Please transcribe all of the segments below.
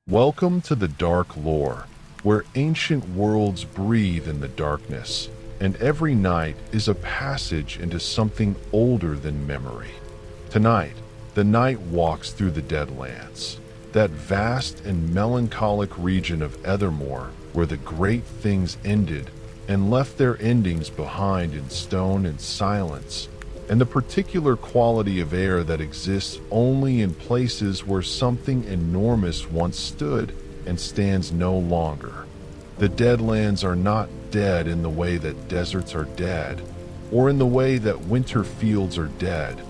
Welcome to the Dark Lore, where ancient worlds breathe in the darkness, and every night is a passage into something older than memory. Tonight, the night walks through the Deadlands, that vast and melancholic region of Aethermoor where the great things ended and left their endings behind in stone and silence, and the particular quality of air that exists only in places where something enormous once stood and stands no longer. The Deadlands are not dead in the way that deserts are dead, or in the way that winter fields are dead,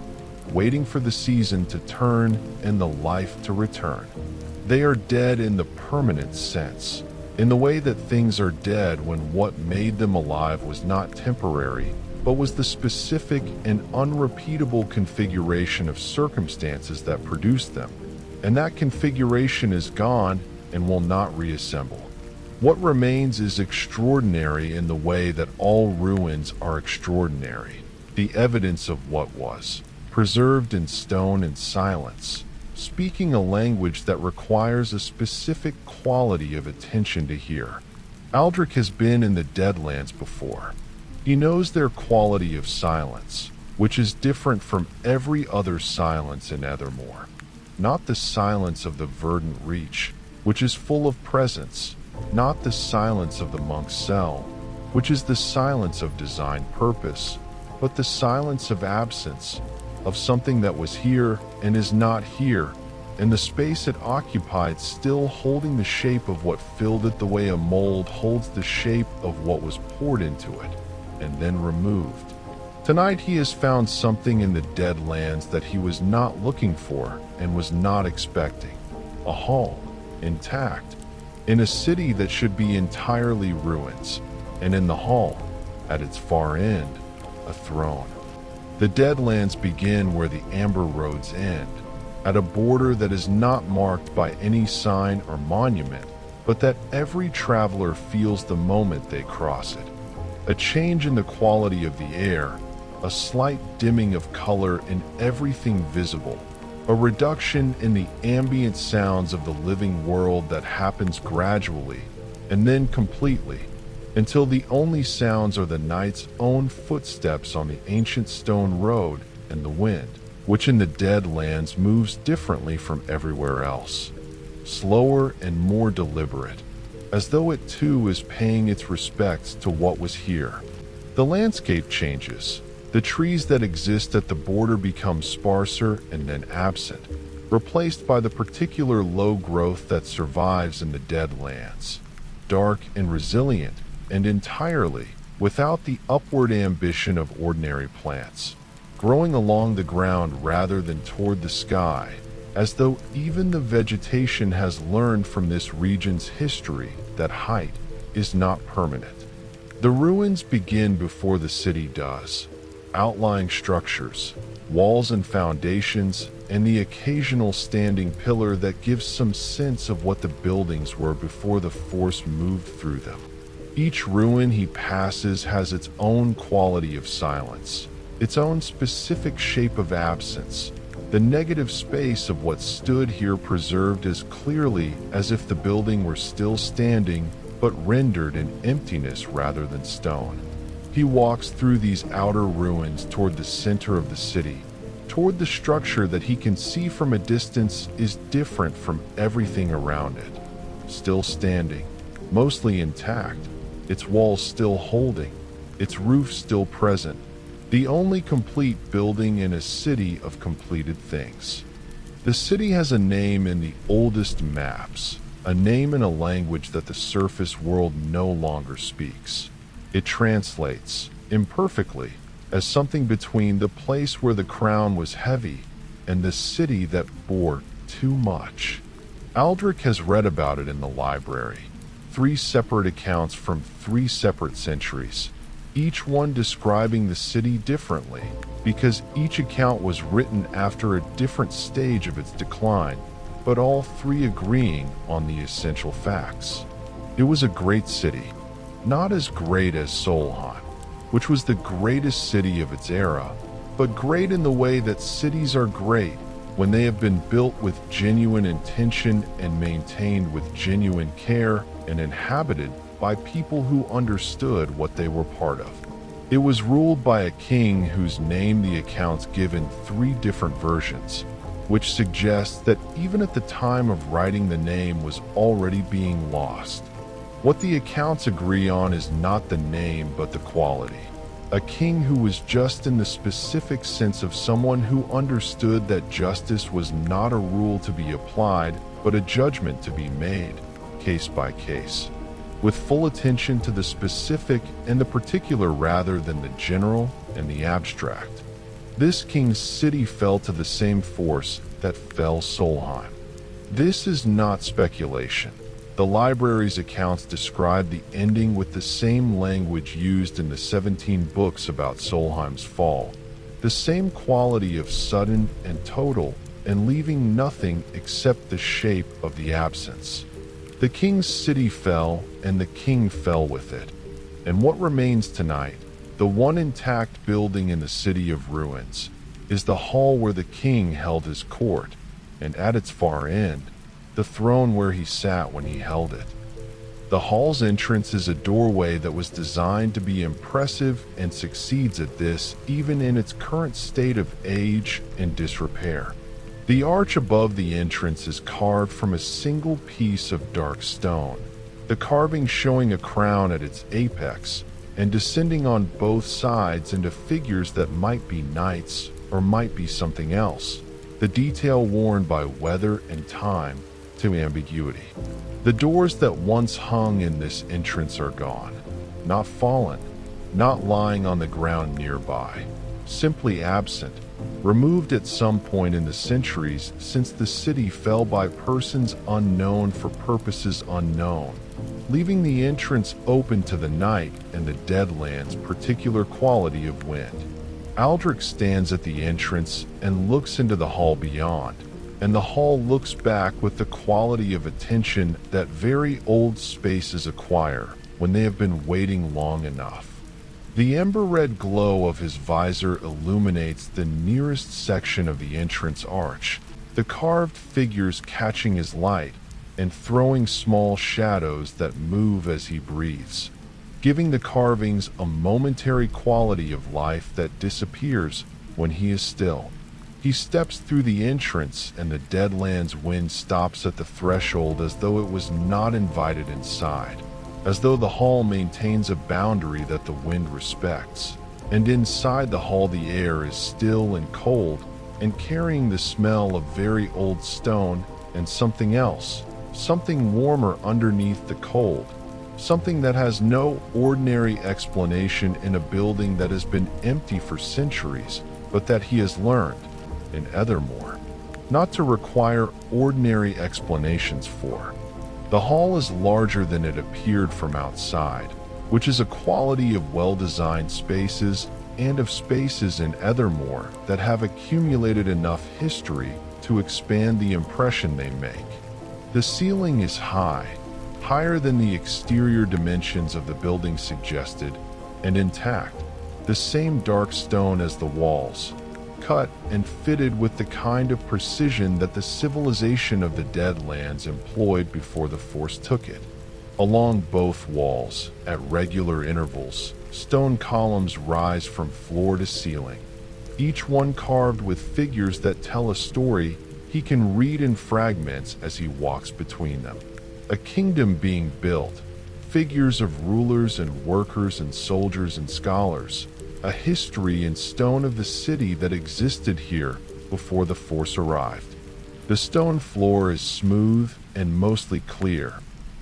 waiting for the season to turn and the life to return. They are dead in the permanent sense, in the way that things are dead when what made them alive was not temporary, but was the specific and unrepeatable configuration of circumstances that produced them, and that configuration is gone and will not reassemble. What remains is extraordinary in the way that all ruins are extraordinary, the evidence of what was, preserved in stone and silence, speaking a language that requires a specific quality of attention to hear. Aldric has been in the Deadlands before. He knows their quality of silence, which is different from every other silence in Aethermoor. Not the silence of the verdant reach, which is full of presence, not the silence of the monk's cell, which is the silence of designed purpose, but the silence of absence, of something that was here and is not here, and the space it occupied still holding the shape of what filled it the way a mold holds the shape of what was poured into it and then removed. Tonight he has found something in the Deadlands that he was not looking for and was not expecting. A hall, intact, in a city that should be entirely ruins, and in the hall, at its far end, a throne. The Deadlands begin where the amber roads end, at a border that is not marked by any sign or monument, but that every traveler feels the moment they cross it. A change in the quality of the air, a slight dimming of color in everything visible, a reduction in the ambient sounds of the living world that happens gradually and then completely, until the only sounds are the night's own footsteps on the ancient stone road and the wind, which in the Deadlands moves differently from everywhere else, slower and more deliberate, as though it too is paying its respects to what was here. The landscape changes. The trees that exist at the border become sparser and then absent, replaced by the particular low growth that survives in the Deadlands, dark and resilient, and entirely without the upward ambition of ordinary plants, growing along the ground rather than toward the sky, as though even the vegetation has learned from this region's history that height is not permanent. The ruins begin before the city does. Outlying structures, walls and foundations, and the occasional standing pillar that gives some sense of what the buildings were before the force moved through them. Each ruin he passes has its own quality of silence, its own specific shape of absence, the negative space of what stood here preserved as clearly as if the building were still standing, but rendered in emptiness rather than stone. He walks through these outer ruins toward the center of the city, toward the structure that he can see from a distance is different from everything around it. Still standing, mostly intact, its walls still holding, its roof still present, the only complete building in a city of completed things. The city has a name in the oldest maps, a name in a language that the surface world no longer speaks. It translates, imperfectly, as something between the place where the crown was heavy and the city that bore too much. Aldric has read about it in the library. 3 separate accounts from 3 separate centuries, each one describing the city differently, because each account was written after a different stage of its decline, but all 3 agreeing on the essential facts. It was a great city, not as great as Solheim, which was the greatest city of its era, but great in the way that cities are great when they have been built with genuine intention and maintained with genuine care and inhabited by people who understood what they were part of. It was ruled by a king whose name the accounts give in 3 different versions, which suggests that even at the time of writing the name was already being lost. What the accounts agree on is not the name but the quality. A king who was just in the specific sense of someone who understood that justice was not a rule to be applied, but a judgment to be made, case by case, with full attention to the specific and the particular rather than the general and the abstract. This king's city fell to the same force that fell Solheim. This is not speculation. The library's accounts describe the ending with the same language used in the 17 books about Solheim's fall, the same quality of sudden and total, and leaving nothing except the shape of the absence. The king's city fell, and the king fell with it. And what remains tonight, the one intact building in the city of ruins, is the hall where the king held his court, and at its far end, the throne where he sat when he held it. The hall's entrance is a doorway that was designed to be impressive and succeeds at this even in its current state of age and disrepair. The arch above the entrance is carved from a single piece of dark stone, the carving showing a crown at its apex and descending on both sides into figures that might be knights or might be something else, the detail worn by weather and time to ambiguity. The doors that once hung in this entrance are gone, not fallen, not lying on the ground nearby, simply absent, removed at some point in the centuries since the city fell by persons unknown for purposes unknown, leaving the entrance open to the night and the Deadland's particular quality of wind. Aldric stands at the entrance and looks into the hall beyond, and the hall looks back with the quality of attention that very old spaces acquire when they have been waiting long enough. The ember-red glow of his visor illuminates the nearest section of the entrance arch, the carved figures catching his light and throwing small shadows that move as he breathes, giving the carvings a momentary quality of life that disappears when he is still. He steps through the entrance, and the Deadland's wind stops at the threshold as though it was not invited inside, as though the hall maintains a boundary that the wind respects. And inside the hall the air is still and cold, and carrying the smell of very old stone and something else, something warmer underneath the cold, something that has no ordinary explanation in a building that has been empty for centuries, but that he has learned, in Aethermoor, not to require ordinary explanations for. The hall is larger than it appeared from outside, which is a quality of well-designed spaces and of spaces in Aethermoor that have accumulated enough history to expand the impression they make. The ceiling is high, higher than the exterior dimensions of the building suggested, and intact, the same dark stone as the walls, cut and fitted with the kind of precision that the civilization of the Deadlands employed before the Force took it. Along both walls, at regular intervals, stone columns rise from floor to ceiling, each one carved with figures that tell a story he can read in fragments as he walks between them. A kingdom being built, figures of rulers and workers and soldiers and scholars, a history in stone of the city that existed here before the Force arrived. The stone floor is smooth and mostly clear,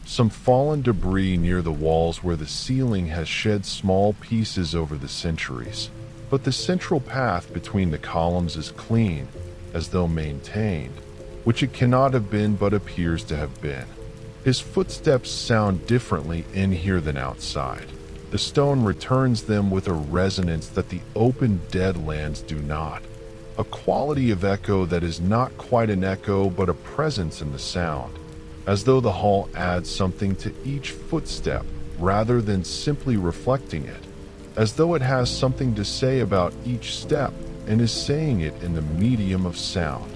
some fallen debris near the walls where the ceiling has shed small pieces over the centuries, but the central path between the columns is clean, as though maintained, which it cannot have been but appears to have been. His footsteps sound differently in here than outside. The stone returns them with a resonance that the open Deadlands do not, a quality of echo that is not quite an echo but a presence in the sound, as though the hall adds something to each footstep rather than simply reflecting it, as though it has something to say about each step and is saying it in the medium of sound.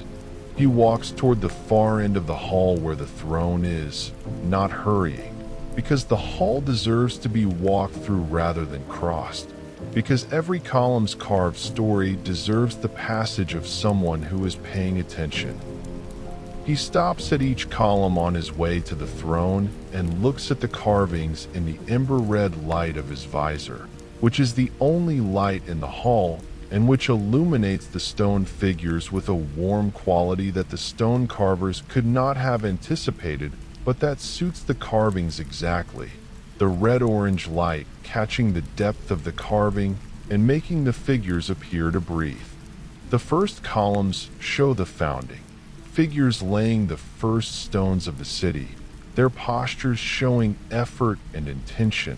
He walks toward the far end of the hall where the throne is, not hurrying, because the hall deserves to be walked through rather than crossed, because every column's carved story deserves the passage of someone who is paying attention. He stops at each column on his way to the throne and looks at the carvings in the ember-red light of his visor, which is the only light in the hall and which illuminates the stone figures with a warm quality that the stone carvers could not have anticipated, but that suits the carvings exactly. The red-orange light catching the depth of the carving and making the figures appear to breathe. The first columns show the founding, figures laying the first stones of the city, their postures showing effort and intention,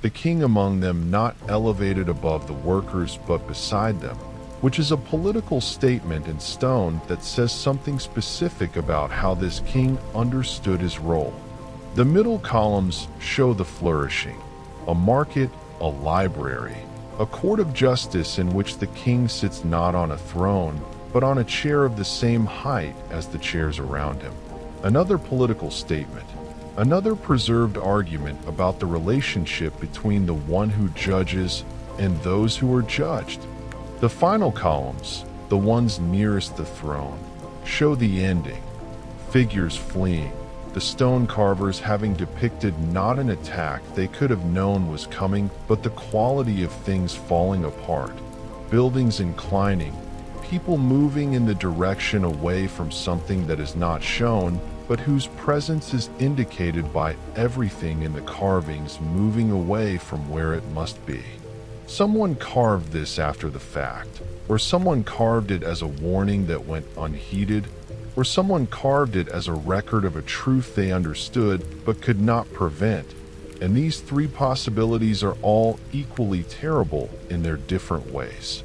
the king among them not elevated above the workers but beside them, which is a political statement in stone that says something specific about how this king understood his role. The middle columns show the flourishing, a market, a library, a court of justice in which the king sits not on a throne, but on a chair of the same height as the chairs around him. Another political statement, another preserved argument about the relationship between the one who judges and those who are judged. The final columns, the ones nearest the throne, show the ending, figures fleeing, the stone carvers having depicted not an attack they could have known was coming, but the quality of things falling apart, buildings inclining, people moving in the direction away from something that is not shown, but whose presence is indicated by everything in the carvings moving away from where it must be. Someone carved this after the fact, or someone carved it as a warning that went unheeded, or someone carved it as a record of a truth they understood but could not prevent, and these three possibilities are all equally terrible in their different ways.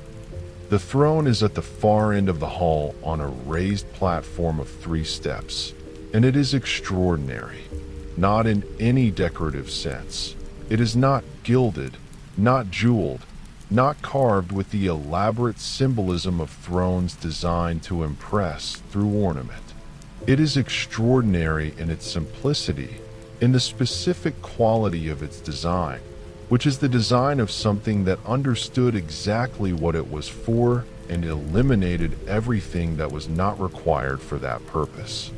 The throne is at the far end of the hall on a raised platform of 3 steps, and it is extraordinary, not in any decorative sense. It is not gilded, not jeweled, not carved with the elaborate symbolism of thrones designed to impress through ornament. It is extraordinary in its simplicity, in the specific quality of its design, which is the design of something that understood exactly what it was for and eliminated everything that was not required for that purpose.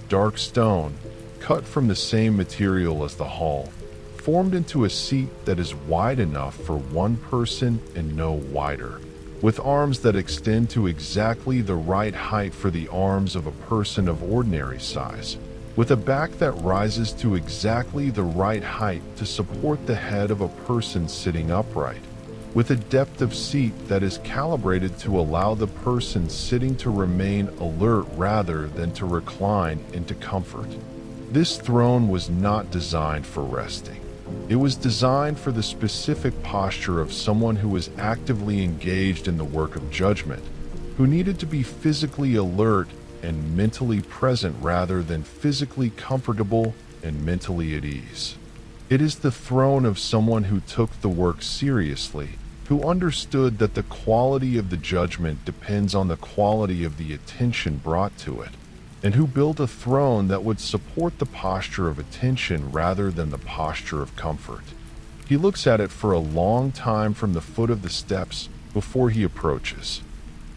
Dark stone, cut from the same material as the hall, formed into a seat that is wide enough for one person and no wider, with arms that extend to exactly the right height for the arms of a person of ordinary size, with a back that rises to exactly the right height to support the head of a person sitting upright, with a depth of seat that is calibrated to allow the person sitting to remain alert rather than to recline into comfort. This throne was not designed for resting. It was designed for the specific posture of someone who was actively engaged in the work of judgment, who needed to be physically alert and mentally present rather than physically comfortable and mentally at ease. It is the throne of someone who took the work seriously, who understood that the quality of the judgment depends on the quality of the attention brought to it, and who built a throne that would support the posture of attention rather than the posture of comfort. He looks at it for a long time from the foot of the steps before he approaches.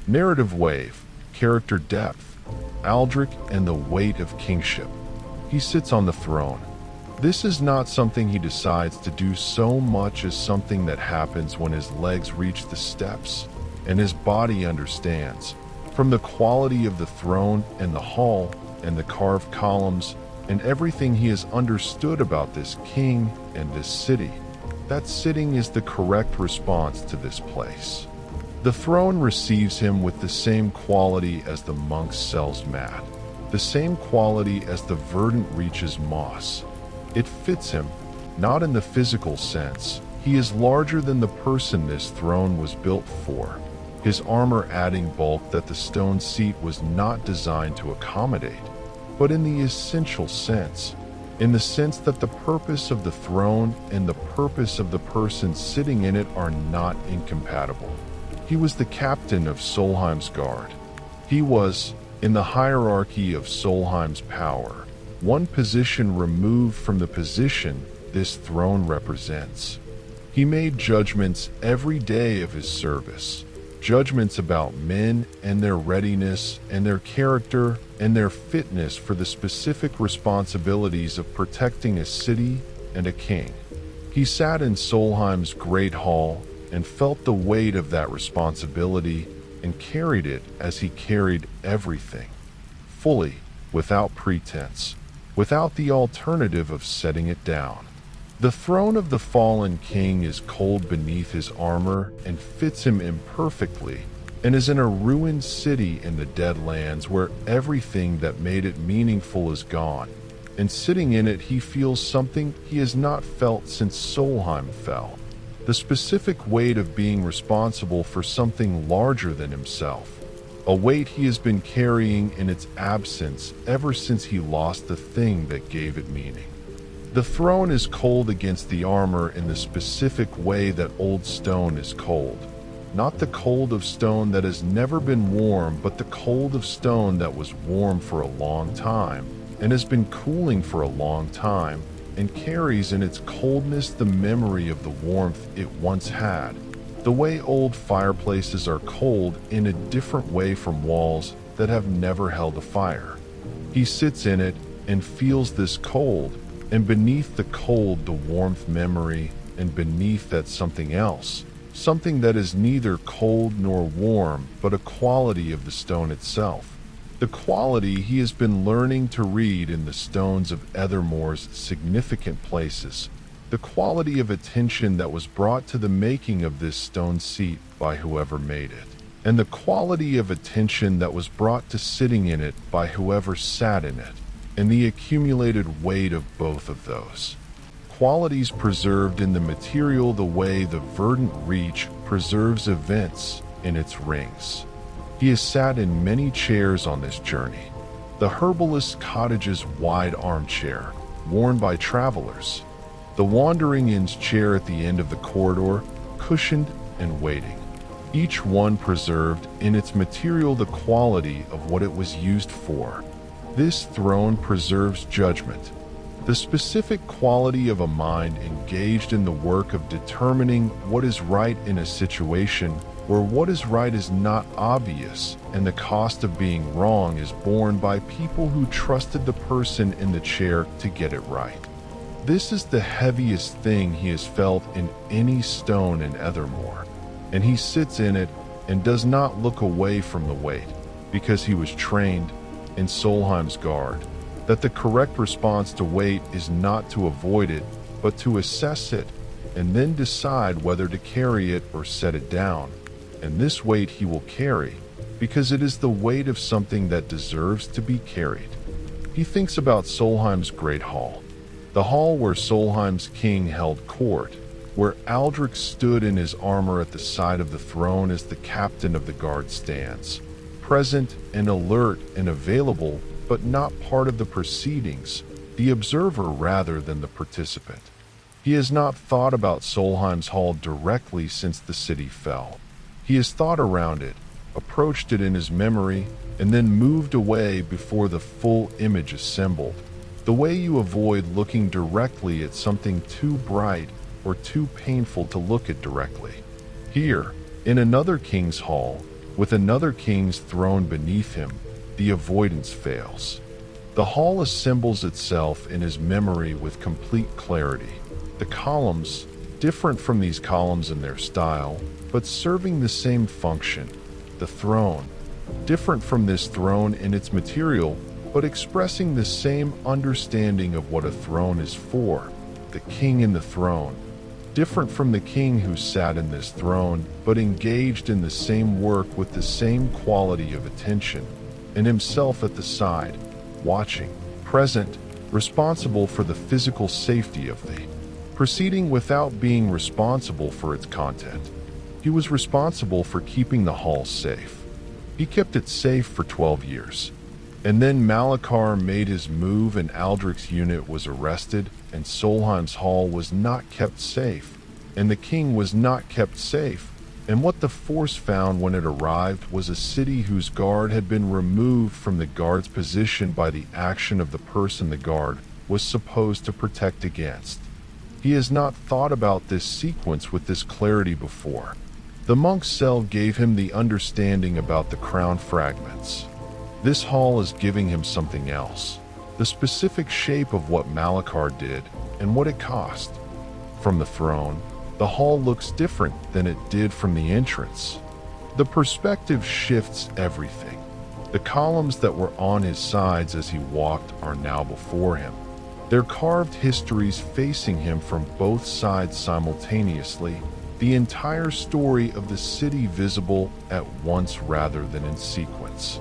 Narrative wave, character depth, Aldric and the weight of kingship. He sits on the throne. This is not something he decides to do so much as something that happens when his legs reach the steps, and his body understands. From the quality of the throne and the hall and the carved columns and everything he has understood about this king and this city, that sitting is the correct response to this place. The throne receives him with the same quality as the monk's cell's mat, the same quality as the verdant reaches moss. It fits him, not in the physical sense. He is larger than the person this throne was built for, his armor adding bulk that the stone seat was not designed to accommodate, but in the essential sense, in the sense that the purpose of the throne and the purpose of the person sitting in it are not incompatible. He was the captain of Solheim's guard. He was, in the hierarchy of Solheim's power, one position removed from the position this throne represents. He made judgments every day of his service, judgments about men and their readiness and their character and their fitness for the specific responsibilities of protecting a city and a king. He sat in Solheim's great hall and felt the weight of that responsibility and carried it as he carried everything, fully, without pretense, without the alternative of setting it down. The throne of the fallen king is cold beneath his armor and fits him imperfectly, and is in a ruined city in the Deadlands where everything that made it meaningful is gone, and sitting in it he feels something he has not felt since Solheim fell. The specific weight of being responsible for something larger than himself, a weight he has been carrying in its absence ever since he lost the thing that gave it meaning. The throne is cold against the armor in the specific way that old stone is cold. Not the cold of stone that has never been warm, but the cold of stone that was warm for a long time and has been cooling for a long time, and carries in its coldness the memory of the warmth it once had. The way old fireplaces are cold in a different way from walls that have never held a fire. He sits in it and feels this cold, and beneath the cold the warmth memory, and beneath that something else, something that is neither cold nor warm, but a quality of the stone itself. The quality he has been learning to read in the stones of Aethermoor's significant places, the quality of attention that was brought to the making of this stone seat by whoever made it, and the quality of attention that was brought to sitting in it by whoever sat in it, and the accumulated weight of both of those qualities preserved in the material the way the verdant reach preserves events in its rings. He has sat in many chairs on this journey. The herbalist cottage's wide armchair, worn by travelers. The wandering inn's chair at the end of the corridor, cushioned and waiting. Each one preserved in its material the quality of what it was used for. This throne preserves judgment, the specific quality of a mind engaged in the work of determining what is right in a situation where what is right is not obvious, and the cost of being wrong is borne by people who trusted the person in the chair to get it right. This is the heaviest thing he has felt in any stone in Aethermoor, and he sits in it and does not look away from the weight, because he was trained in Solheim's guard, that the correct response to weight is not to avoid it, but to assess it, and then decide whether to carry it or set it down. And this weight he will carry, because it is the weight of something that deserves to be carried. He thinks about Solheim's great hall, the hall where Solheim's king held court, where Aldric stood in his armor at the side of the throne as the captain of the guard stands, present and alert and available, but not part of the proceedings, the observer rather than the participant. He has not thought about Solheim's hall directly since the city fell. He has thought around it, approached it in his memory, and then moved away before the full image assembled, the way you avoid looking directly at something too bright or too painful to look at directly. Here, in another king's hall, with another king's throne beneath him, the avoidance fails. The hall assembles itself in his memory with complete clarity. The columns, different from these columns in their style, but serving the same function. The throne, different from this throne in its material, but expressing the same understanding of what a throne is for. The king in the throne, different from the king who sat in this throne, but engaged in the same work with the same quality of attention, and himself at the side, watching, present, responsible for the physical safety of the proceeding without being responsible for its content. He was responsible for keeping the hall safe. He kept it safe for 12 years. And then Malachar made his move and Aldric's unit was arrested, and Solheim's hall was not kept safe, and the king was not kept safe, And what the force found when it arrived was a city whose guard had been removed from the guard's position by the action of the person the guard was supposed to protect against. He has not thought about this sequence with this clarity before. The monk's cell gave him the understanding about the crown fragments. This hall is giving him something else, the specific shape of what Malachar did and what it cost. From the throne, the hall looks different than it did from the entrance. The perspective shifts everything. The columns that were on his sides as he walked are now before him. Their carved histories facing him from both sides simultaneously, the entire story of the city visible at once rather than in sequence.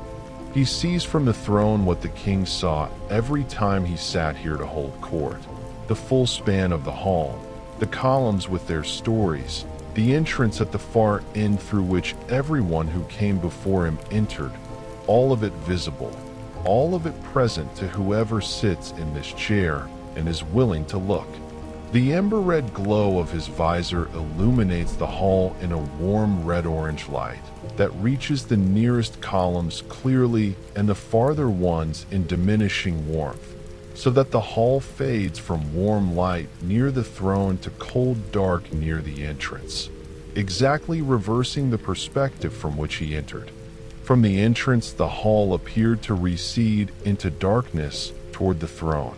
He sees from the throne what the king saw every time he sat here to hold court. The full span of the hall, the columns with their stories, the entrance at the far end through which everyone who came before him entered, all of it visible, all of it present to whoever sits in this chair and is willing to look. The ember-red glow of his visor illuminates the hall in a warm red-orange light that reaches the nearest columns clearly and the farther ones in diminishing warmth, so that the hall fades from warm light near the throne to cold dark near the entrance, exactly reversing the perspective from which he entered. From the entrance, the hall appeared to recede into darkness toward the throne.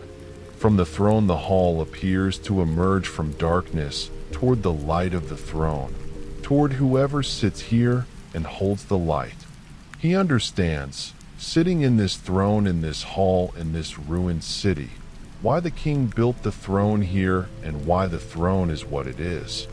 From the throne, the hall appears to emerge from darkness toward the light of the throne, toward whoever sits here and holds the light. He understands, sitting in this throne in this hall in this ruined city, why the king built the throne here and why the throne is what it is.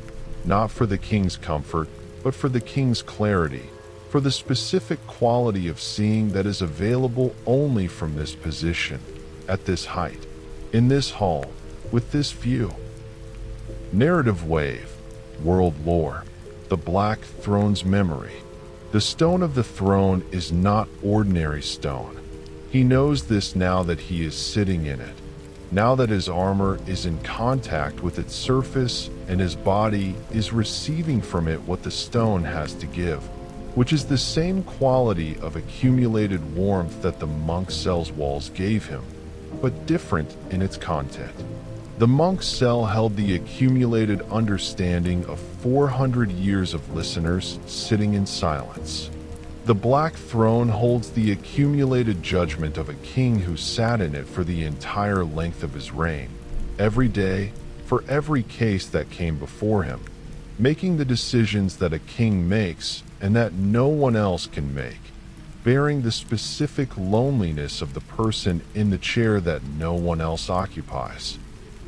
Not for the king's comfort, but for the king's clarity, for the specific quality of seeing that is available only from this position, at this height, in this hall, with this view. Narrative wave, world lore, the Black Throne's memory. The stone of the throne is not ordinary stone. He knows this now that he is sitting in it, now that his armor is in contact with its surface and his body is receiving from it what the stone has to give, which is the same quality of accumulated warmth that the monk's cell's walls gave him, but different in its content. The monk's cell held the accumulated understanding of 400 years of listeners sitting in silence. The Black Throne holds the accumulated judgment of a king who sat in it for the entire length of his reign, every day, for every case that came before him, making the decisions that a king makes and that no one else can make, bearing the specific loneliness of the person in the chair that no one else occupies.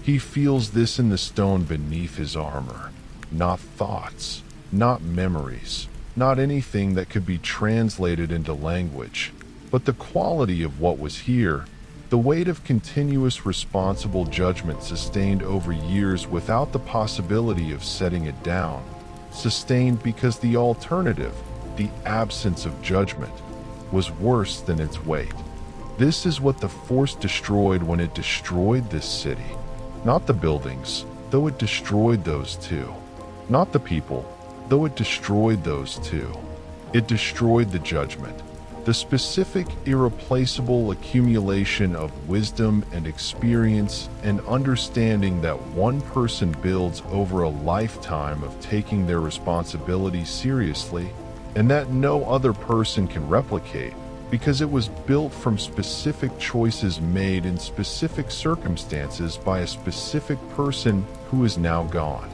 He feels this in the stone beneath his armor, not thoughts, not memories, not anything that could be translated into language, but the quality of what was here, the weight of continuous responsible judgment sustained over years without the possibility of setting it down, sustained because the alternative, the absence of judgment, was worse than its weight. This is what the Force destroyed when it destroyed this city. Not the buildings, though it destroyed those too. Not the people, though it destroyed those too. It destroyed the judgment, the specific, irreplaceable accumulation of wisdom and experience and understanding that one person builds over a lifetime of taking their responsibility seriously, and that no other person can replicate because it was built from specific choices made in specific circumstances by a specific person who is now gone.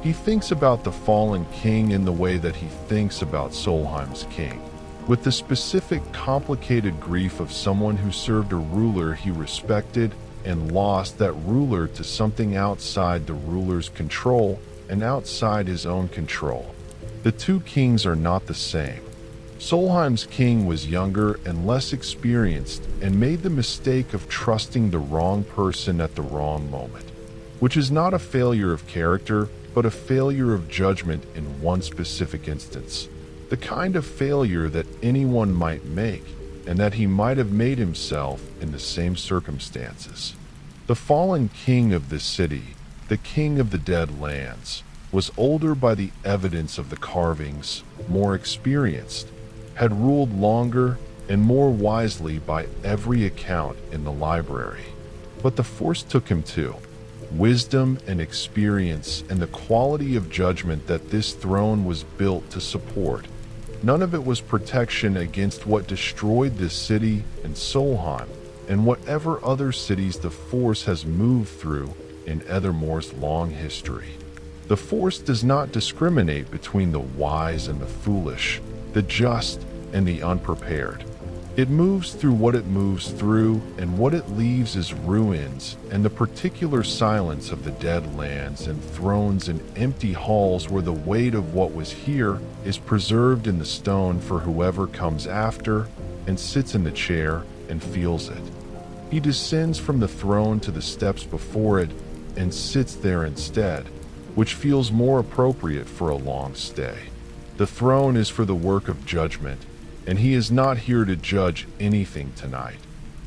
He thinks about the fallen king in the way that he thinks about Solheim's king, with the specific complicated grief of someone who served a ruler he respected and lost that ruler to something outside the ruler's control and outside his own control. The two kings are not the same. Solheim's king was younger and less experienced and made the mistake of trusting the wrong person at the wrong moment, which is not a failure of character, but a failure of judgment in one specific instance. The kind of failure that anyone might make, and that he might have made himself in the same circumstances. The fallen king of this city, the king of the dead lands, was older by the evidence of the carvings, more experienced, had ruled longer and more wisely by every account in the library. But the Force took him too. Wisdom and experience and the quality of judgment that this throne was built to support. None of it was protection against what destroyed this city and Solheim and whatever other cities the Force has moved through in Aethermoor's long history. The Force does not discriminate between the wise and the foolish, the just and the unprepared. It moves through what it moves through, and what it leaves is ruins and the particular silence of the dead lands and thrones and empty halls where the weight of what was here is preserved in the stone for whoever comes after and sits in the chair and feels it. He descends from the throne to the steps before it and sits there instead, which feels more appropriate for a long stay. The throne is for the work of judgment, and he is not here to judge anything tonight.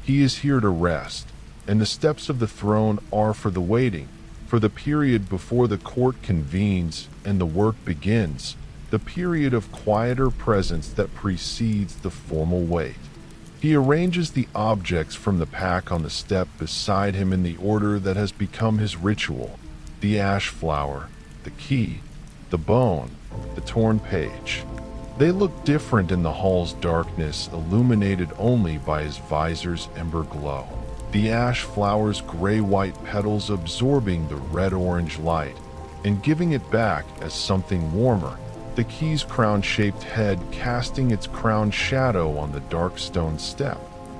He is here to rest, and the steps of the throne are for the waiting, for the period before the court convenes and the work begins, the period of quieter presence that precedes the formal wait. He arranges the objects from the pack on the step beside him in the order that has become his ritual: the ash flower, the key, the bone, the torn page. They look different in the hall's darkness, illuminated only by his visor's ember glow. The ash flower's gray-white petals absorbing the red-orange light and giving it back as something warmer. The key's crown-shaped head casting its crown shadow on the dark stone step.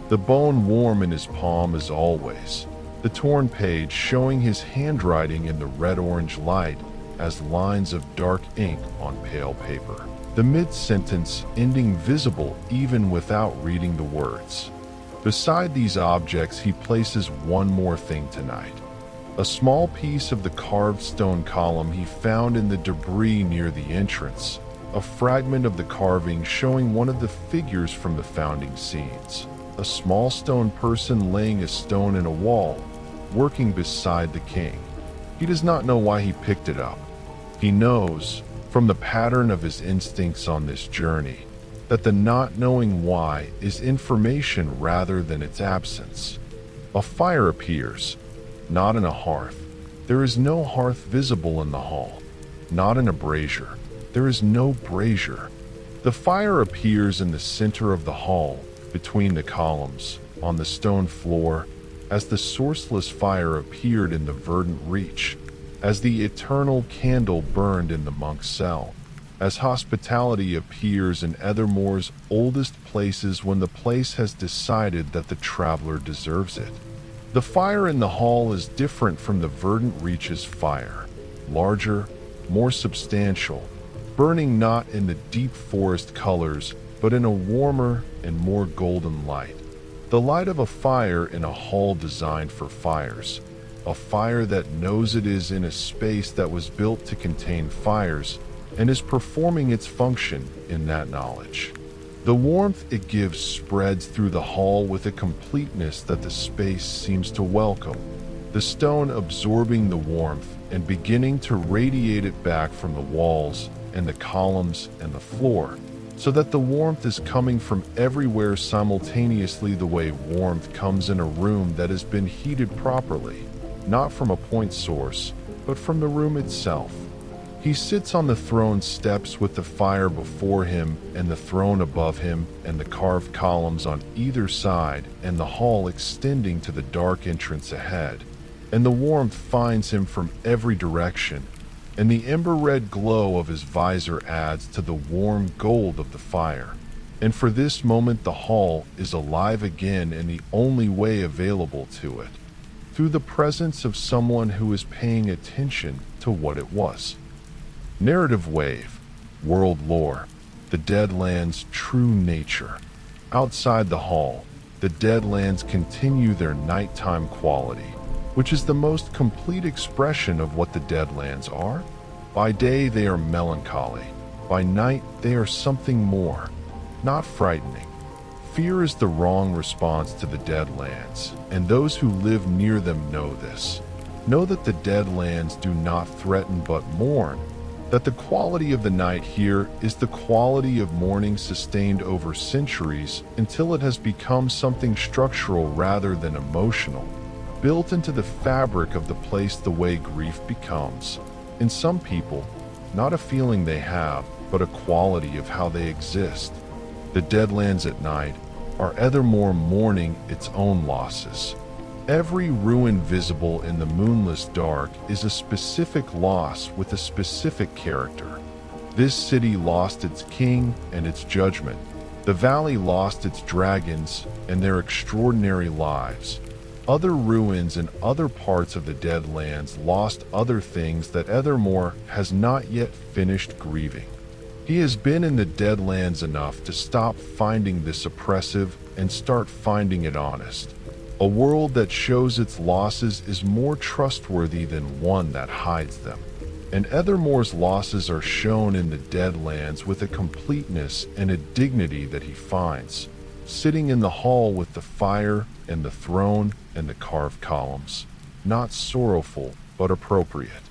The bone warm in his palm as always. The torn page showing his handwriting in the red-orange light as lines of dark ink on pale paper. The mid-sentence ending visible even without reading the words. Beside these objects he places one more thing tonight. A small piece of the carved stone column he found in the debris near the entrance, a fragment of the carving showing one of the figures from the founding scenes. A small stone person laying a stone in a wall, working beside the king. He does not know why he picked it up. He knows, from the pattern of his instincts on this journey, that the not knowing why is information rather than its absence. A fire appears, not in a hearth. There is no hearth visible in the hall. Not in a brazier. There is no brazier. The fire appears in the center of the hall, between the columns, on the stone floor, as the sourceless fire appeared in the verdant reach, as the eternal candle burned in the monk's cell, as hospitality appears in Aethermoor's oldest places when the place has decided that the traveler deserves it. The fire in the hall is different from the verdant reach's fire, larger, more substantial, burning not in the deep forest colors, but in a warmer and more golden light. The light of a fire in a hall designed for fires, a fire that knows it is in a space that was built to contain fires and is performing its function in that knowledge. The warmth it gives spreads through the hall with a completeness that the space seems to welcome, the stone absorbing the warmth and beginning to radiate it back from the walls and the columns and the floor, so that the warmth is coming from everywhere simultaneously, the way warmth comes in a room that has been heated properly, not from a point source, but from the room itself. He sits on the throne steps with the fire before him and the throne above him and the carved columns on either side and the hall extending to the dark entrance ahead. And the warmth finds him from every direction, and the ember-red glow of his visor adds to the warm gold of the fire. And for this moment the hall is alive again in the only way available to it, through the presence of someone who is paying attention to what it was. Narrative wave, world lore, the Deadlands' true nature. Outside the hall, the Deadlands continue their nighttime quality, which is the most complete expression of what the Deadlands are. By day they are melancholy, by night they are something more, not frightening. Fear is the wrong response to the Deadlands, and those who live near them know this. Know that the Deadlands do not threaten but mourn, that the quality of the night here is the quality of mourning sustained over centuries until it has become something structural rather than emotional, built into the fabric of the place the way grief becomes, in some people, not a feeling they have, but a quality of how they exist. The Deadlands at night are Aethermoor mourning its own losses. Every ruin visible in the moonless dark is a specific loss with a specific character. This city lost its king and its judgment. The valley lost its dragons and their extraordinary lives. Other ruins in other parts of the Deadlands lost other things that Aethermoor has not yet finished grieving. He has been in the Deadlands enough to stop finding this oppressive and start finding it honest. A world that shows its losses is more trustworthy than one that hides them. And Aethermoor's losses are shown in the Deadlands with a completeness and a dignity that he finds, sitting in the hall with the fire and the throne and the carved columns, not sorrowful but appropriate.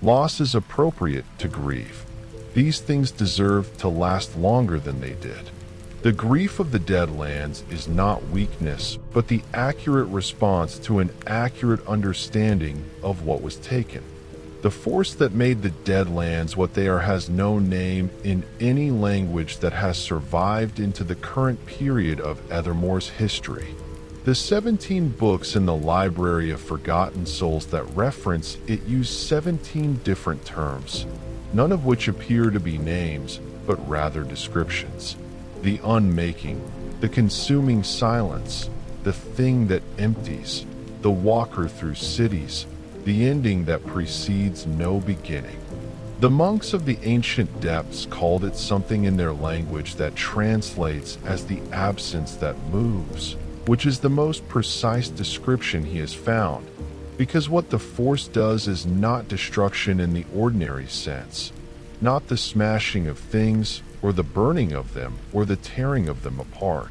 Loss is appropriate to grief. These things deserve to last longer than they did. The grief of the Deadlands is not weakness, but the accurate response to an accurate understanding of what was taken. The force that made the Deadlands what they are has no name in any language that has survived into the current period of Aethermoor's history. The 17 books in the Library of Forgotten Souls that reference it use 17 different terms, none of which appear to be names, but rather descriptions. The unmaking, the consuming silence, the thing that empties, the walker through cities, the ending that precedes no beginning. The monks of the ancient depths called it something in their language that translates as the absence that moves, which is the most precise description he has found, because what the Force does is not destruction in the ordinary sense, not the smashing of things, or the burning of them, or the tearing of them apart,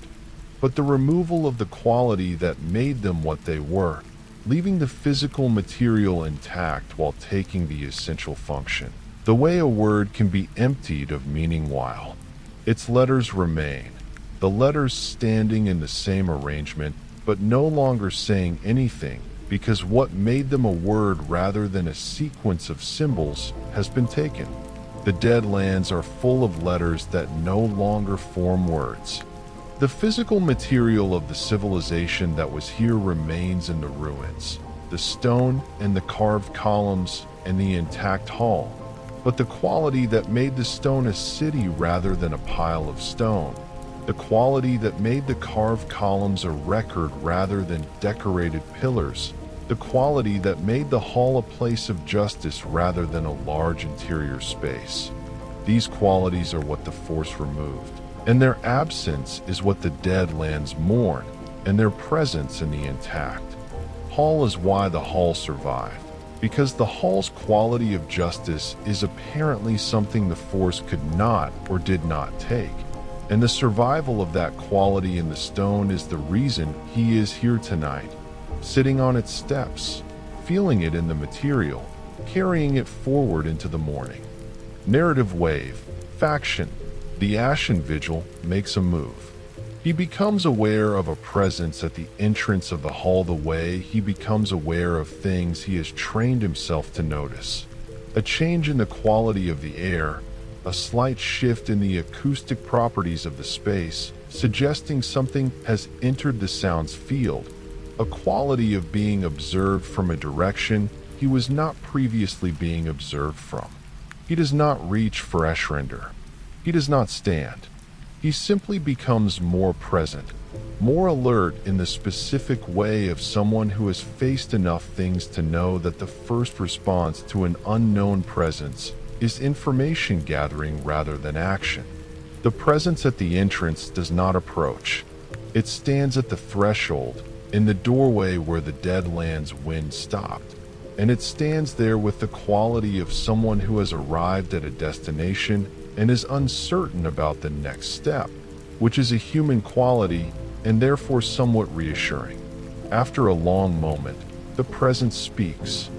but the removal of the quality that made them what they were, leaving the physical material intact while taking the essential function. The way a word can be emptied of meaning while its letters remain, the letters standing in the same arrangement, but no longer saying anything, because what made them a word rather than a sequence of symbols has been taken. The Deadlands are full of letters that no longer form words. The physical material of the civilization that was here remains in the ruins, the stone and the carved columns and the intact hall, but the quality that made the stone a city rather than a pile of stone, the quality that made the carved columns a record rather than decorated pillars, the quality that made the hall a place of justice rather than a large interior space. These qualities are what the Force removed, and their absence is what the Deadlands mourn, and their presence in the intact. Hall is why the hall survived, because the hall's quality of justice is apparently something the Force could not or did not take, and the survival of that quality in the stone is the reason he is here tonight, sitting on its steps, feeling it in the material, carrying it forward into the morning. Narrative wave, faction, the Ashen Vigil makes a move. He becomes aware of a presence at the entrance of the hall the way he becomes aware of things he has trained himself to notice. A change in the quality of the air, a slight shift in the acoustic properties of the space, suggesting something has entered the sound's field, a quality of being observed from a direction he was not previously being observed from. He does not reach for Ashrender. He does not stand. He simply becomes more present, more alert in the specific way of someone who has faced enough things to know that the first response to an unknown presence is information gathering rather than action. The presence at the entrance does not approach. It stands at the threshold, in the doorway where the Deadlands wind stopped, and it stands there with the quality of someone who has arrived at a destination and is uncertain about the next step, which is a human quality and therefore somewhat reassuring. After a long moment, the presence speaks,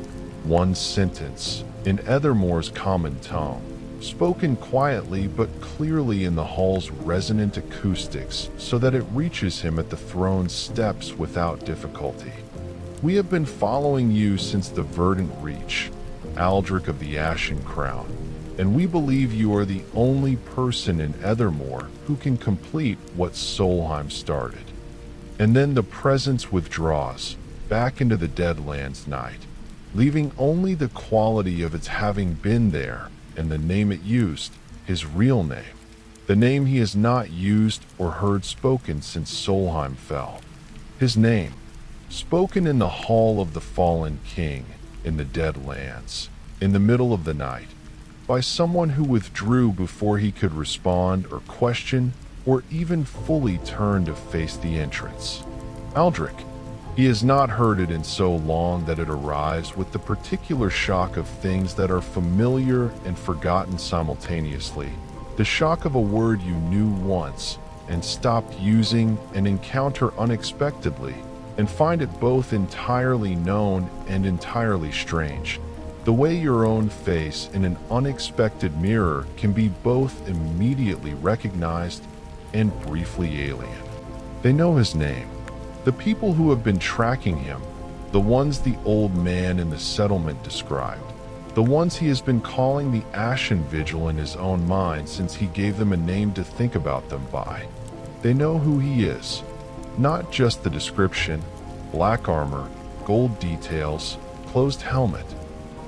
One sentence, in Aethermoor's common tongue, spoken quietly but clearly in the hall's resonant acoustics so that it reaches him at the throne's steps without difficulty. We have been following you since the verdant reach, Aldric of the Ashen Crown, and we believe you are the only person in Aethermoor who can complete what Solheim started. And then the presence withdraws back into the Deadlands night, leaving only the quality of its having been there and the name it used, his real name, the name he has not used or heard spoken since Solheim fell. His name, spoken in the Hall of the Fallen King in the Deadlands, in the middle of the night, by someone who withdrew before he could respond or question or even fully turn to face the entrance. Aldric. He has not heard it in so long that it arrives with the particular shock of things that are familiar and forgotten simultaneously. The shock of a word you knew once and stopped using and encounter unexpectedly and find it both entirely known and entirely strange. The way your own face in an unexpected mirror can be both immediately recognized and briefly alien. They know his name. The people who have been tracking him, the ones the old man in the settlement described, the ones he has been calling the Ashen Vigil in his own mind since he gave them a name to think about them by. They know who he is, not just the description, black armor, gold details, closed helmet.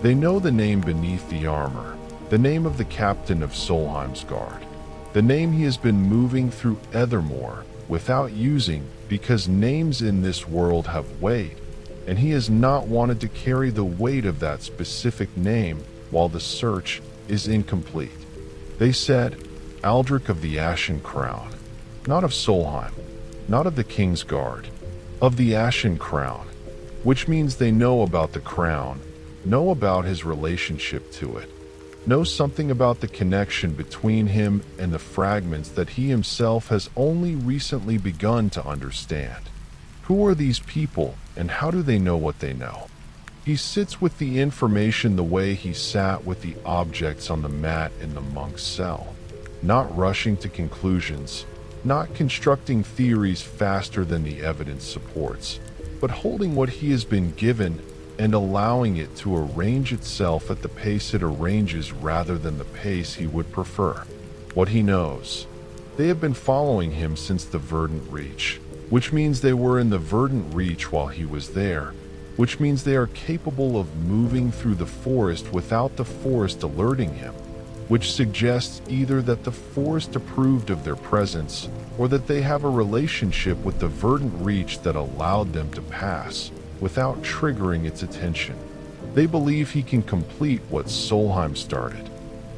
They know the name beneath the armor, the name of the captain of Solheim's guard, the name he has been moving through Aethermoor without using because names in this world have weight, and he has not wanted to carry the weight of that specific name while the search is incomplete. They said, Aldric of the Ashen Crown, not of Solheim, not of the King's Guard, of the Ashen Crown, which means they know about the crown, know about his relationship to it, know something about the connection between him and the fragments that he himself has only recently begun to understand. Who are these people, and how do they know what they know? He sits with the information the way he sat with the objects on the mat in the monk's cell, not rushing to conclusions, not constructing theories faster than the evidence supports, but holding what he has been given and allowing it to arrange itself at the pace it arranges rather than the pace he would prefer. What he knows. They have been following him since the verdant reach, which means they were in the verdant reach while he was there, which means they are capable of moving through the forest without the forest alerting him, which suggests either that the forest approved of their presence or that they have a relationship with the verdant reach that allowed them to pass without triggering its attention. They believe he can complete what Solheim started.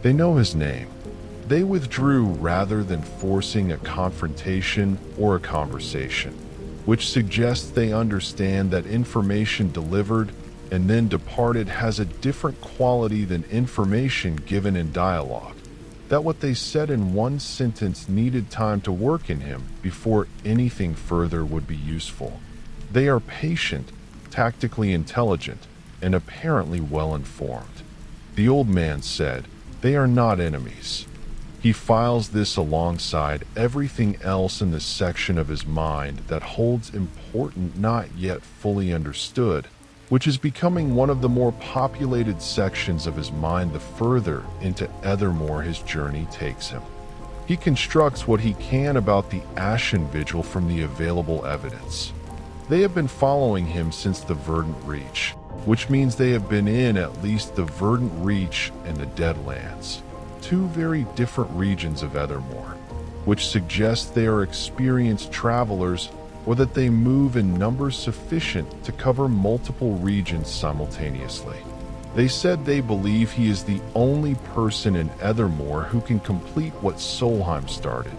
They know his name. They withdrew rather than forcing a confrontation or a conversation, which suggests they understand that information delivered and then departed has a different quality than information given in dialogue, that what they said in one sentence needed time to work in him before anything further would be useful. They are patient, tactically intelligent, and apparently well-informed. The old man said, they are not enemies. He files this alongside everything else in the section of his mind that holds important not yet fully understood, which is becoming one of the more populated sections of his mind the further into Aethermoor his journey takes him. He constructs what he can about the Ashen Vigil from the available evidence. They have been following him since the verdant reach, which means they have been in at least the verdant reach and the Deadlands, two very different regions of Aethermoor, which suggests they are experienced travelers or that they move in numbers sufficient to cover multiple regions simultaneously. They said they believe he is the only person in Aethermoor who can complete what Solheim started,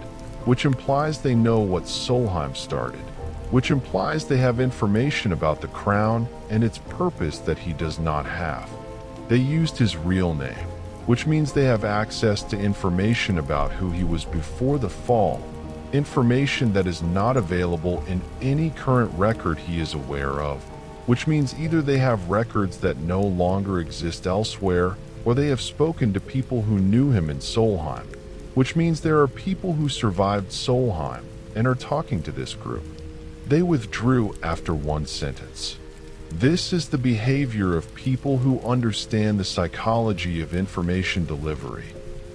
which implies they know what Solheim started, which implies they have information about the crown and its purpose that he does not have. They used his real name, which means they have access to information about who he was before the fall, information that is not available in any current record he is aware of, which means either they have records that no longer exist elsewhere, or they have spoken to people who knew him in Solheim, which means there are people who survived Solheim and are talking to this group. They withdrew after one sentence. This is the behavior of people who understand the psychology of information delivery,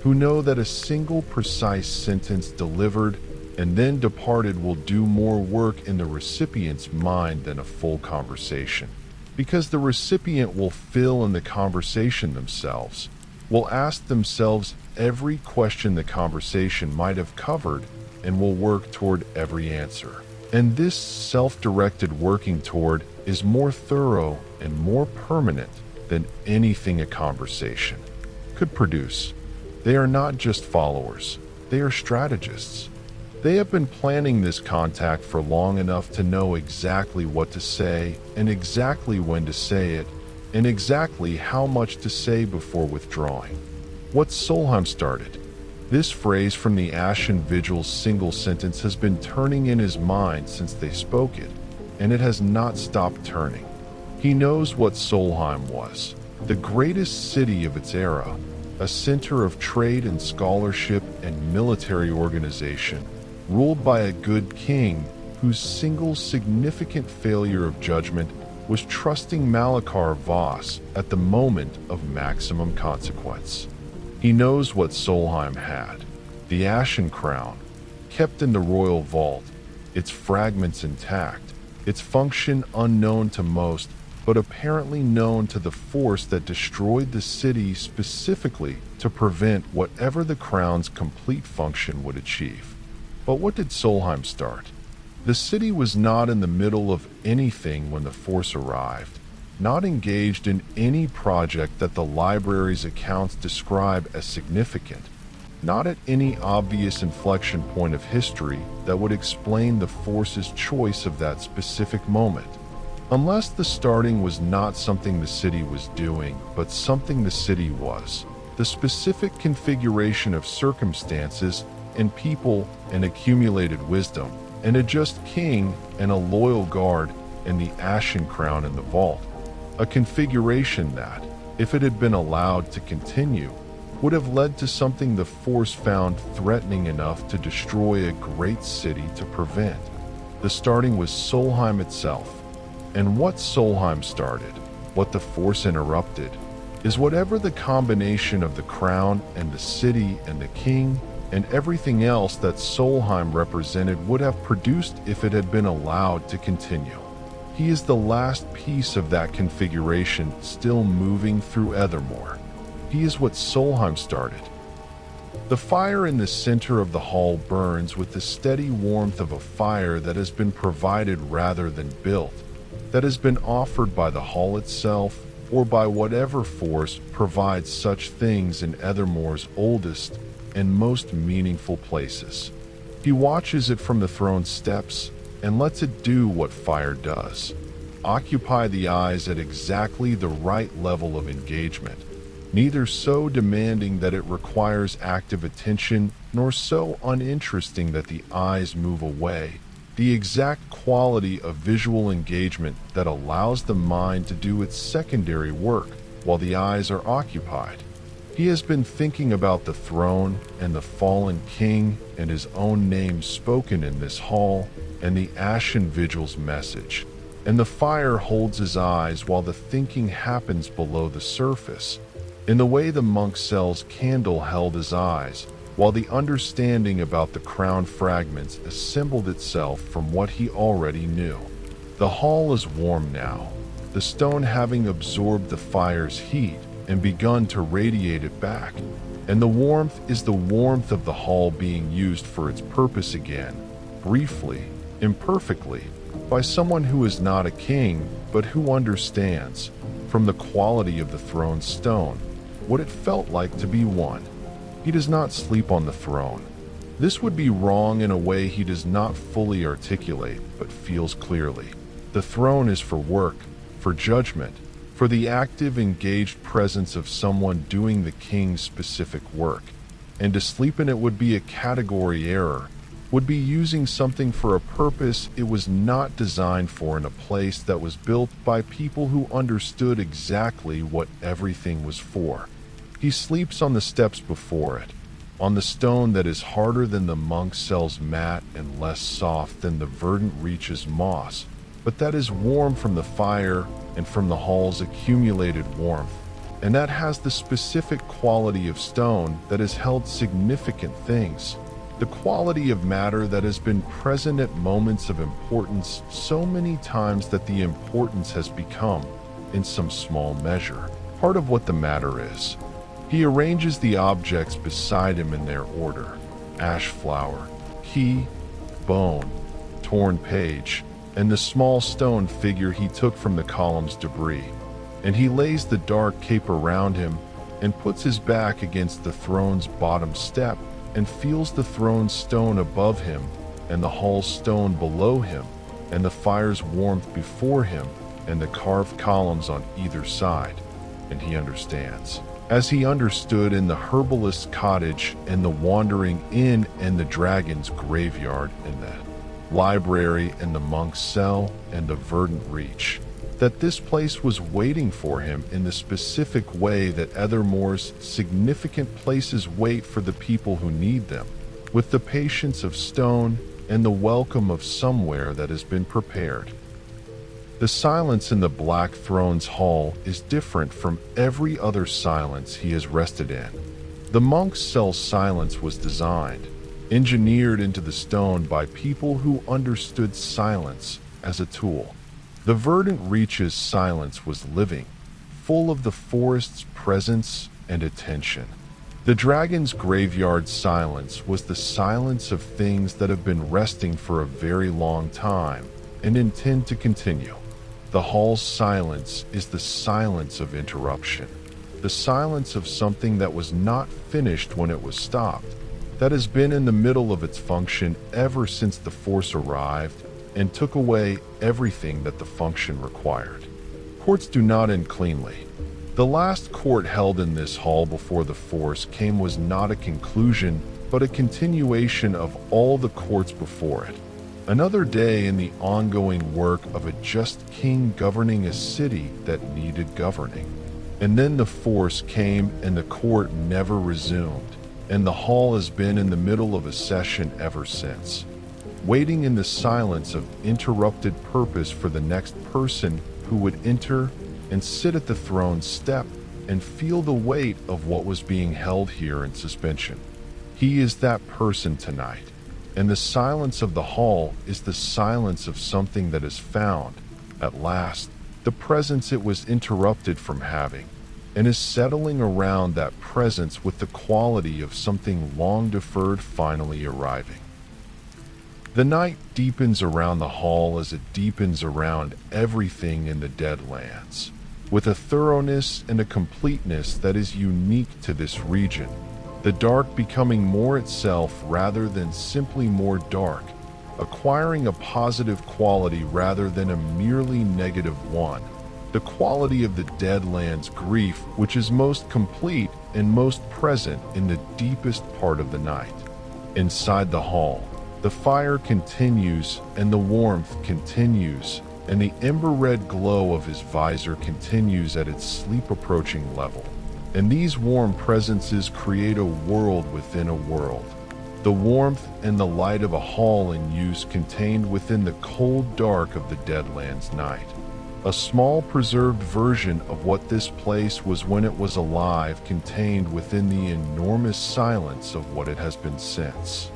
who know that a single precise sentence delivered and then departed will do more work in the recipient's mind than a full conversation, because the recipient will fill in the conversation themselves, will ask themselves every question the conversation might have covered, and will work toward every answer. And this self-directed working toward is more thorough and more permanent than anything a conversation could produce. They are not just followers, they are strategists. They have been planning this contact for long enough to know exactly what to say and exactly when to say it and exactly how much to say before withdrawing. What Solheim started. This phrase from the Ashen Vigil's single sentence has been turning in his mind since they spoke it, and it has not stopped turning. He knows what Solheim was, the greatest city of its era, a center of trade and scholarship and military organization, ruled by a good king whose single significant failure of judgment was trusting Malachar Voss at the moment of maximum consequence. He knows what Solheim had, the Ashen Crown, kept in the royal vault, its fragments intact, its function unknown to most, but apparently known to the force that destroyed the city specifically to prevent whatever the crown's complete function would achieve. But what did Solheim start? The city was not in the middle of anything when the force arrived, not engaged in any project that the library's accounts describe as significant, not at any obvious inflection point of history that would explain the force's choice of that specific moment. Unless the starting was not something the city was doing, but something the city was, the specific configuration of circumstances and people and accumulated wisdom, and a just king and a loyal guard and the Ashen Crown in the vault. A configuration that, if it had been allowed to continue, would have led to something the Force found threatening enough to destroy a great city to prevent. The starting was Solheim itself. And what Solheim started, what the Force interrupted, is whatever the combination of the crown and the city and the king and everything else that Solheim represented would have produced if it had been allowed to continue. He is the last piece of that configuration still moving through Aethermoor. He is what Solheim started. The fire in the center of the hall burns with the steady warmth of a fire that has been provided rather than built, that has been offered by the hall itself or by whatever force provides such things in Aethermoor's oldest and most meaningful places. He watches it from the throne steps and lets it do what fire does. Occupy the eyes at exactly the right level of engagement, neither so demanding that it requires active attention, nor so uninteresting that the eyes move away. The exact quality of visual engagement that allows the mind to do its secondary work while the eyes are occupied. He has been thinking about the throne and the fallen king and his own name spoken in this hall and the Ashen Vigil's message. And the fire holds his eyes while the thinking happens below the surface, in the way the monk cell's candle held his eyes, while the understanding about the crown fragments assembled itself from what he already knew. The hall is warm now, the stone having absorbed the fire's heat and begun to radiate it back, and the warmth is the warmth of the hall being used for its purpose again, briefly, imperfectly, by someone who is not a king, but who understands, from the quality of the throne's stone, what it felt like to be one. He does not sleep on the throne. This would be wrong in a way he does not fully articulate, but feels clearly. The throne is for work, for judgment, for the active, engaged presence of someone doing the king's specific work, and to sleep in it would be a category error, would be using something for a purpose it was not designed for in a place that was built by people who understood exactly what everything was for. He sleeps on the steps before it, on the stone that is harder than the monk cell's mat and less soft than the verdant reach's moss, but that is warm from the fire and from the hall's accumulated warmth, and that has the specific quality of stone that has held significant things. The quality of matter that has been present at moments of importance so many times that the importance has become, in some small measure, part of what the matter is. He arranges the objects beside him in their order: ash flower, key, bone, torn page, and the small stone figure he took from the column's debris. And he lays the dark cape around him and puts his back against the throne's bottom step and feels the throne's stone above him and the hall's stone below him and the fire's warmth before him and the carved columns on either side. And he understands. As he understood in the herbalist's cottage and the wandering inn and the dragon's graveyard and the library and the monk's cell and the verdant reach, that this place was waiting for him in the specific way that Aethermoor's significant places wait for the people who need them, with the patience of stone and the welcome of somewhere that has been prepared. The silence in the Black Throne's hall is different from every other silence he has rested in. The monk's cell silence was designed, engineered into the stone by people who understood silence as a tool. The verdant reach's silence was living, full of the forest's presence and attention. The dragon's graveyard silence was the silence of things that have been resting for a very long time and intend to continue. The hall's silence is the silence of interruption, the silence of something that was not finished when it was stopped, that has been in the middle of its function ever since the force arrived and took away everything that the function required. Courts do not end cleanly. The last court held in this hall before the force came was not a conclusion, but a continuation of all the courts before it. Another day in the ongoing work of a just king governing a city that needed governing. And then the force came and the court never resumed, and the hall has been in the middle of a session ever since, waiting in the silence of interrupted purpose for the next person who would enter and sit at the throne's step and feel the weight of what was being held here in suspension. He is that person tonight, and the silence of the hall is the silence of something that is found, at last, the presence it was interrupted from having, and is settling around that presence with the quality of something long deferred finally arriving. The night deepens around the hall as it deepens around everything in the Deadlands, with a thoroughness and a completeness that is unique to this region, the dark becoming more itself rather than simply more dark, acquiring a positive quality rather than a merely negative one, the quality of the Deadlands' grief, which is most complete and most present in the deepest part of the night. Inside the hall, the fire continues and the warmth continues, and the ember-red glow of his visor continues at its sleep-approaching level. And these warm presences create a world within a world. The warmth and the light of a hall in use contained within the cold dark of the Deadlands night. A small preserved version of what this place was when it was alive, contained within the enormous silence of what it has been since.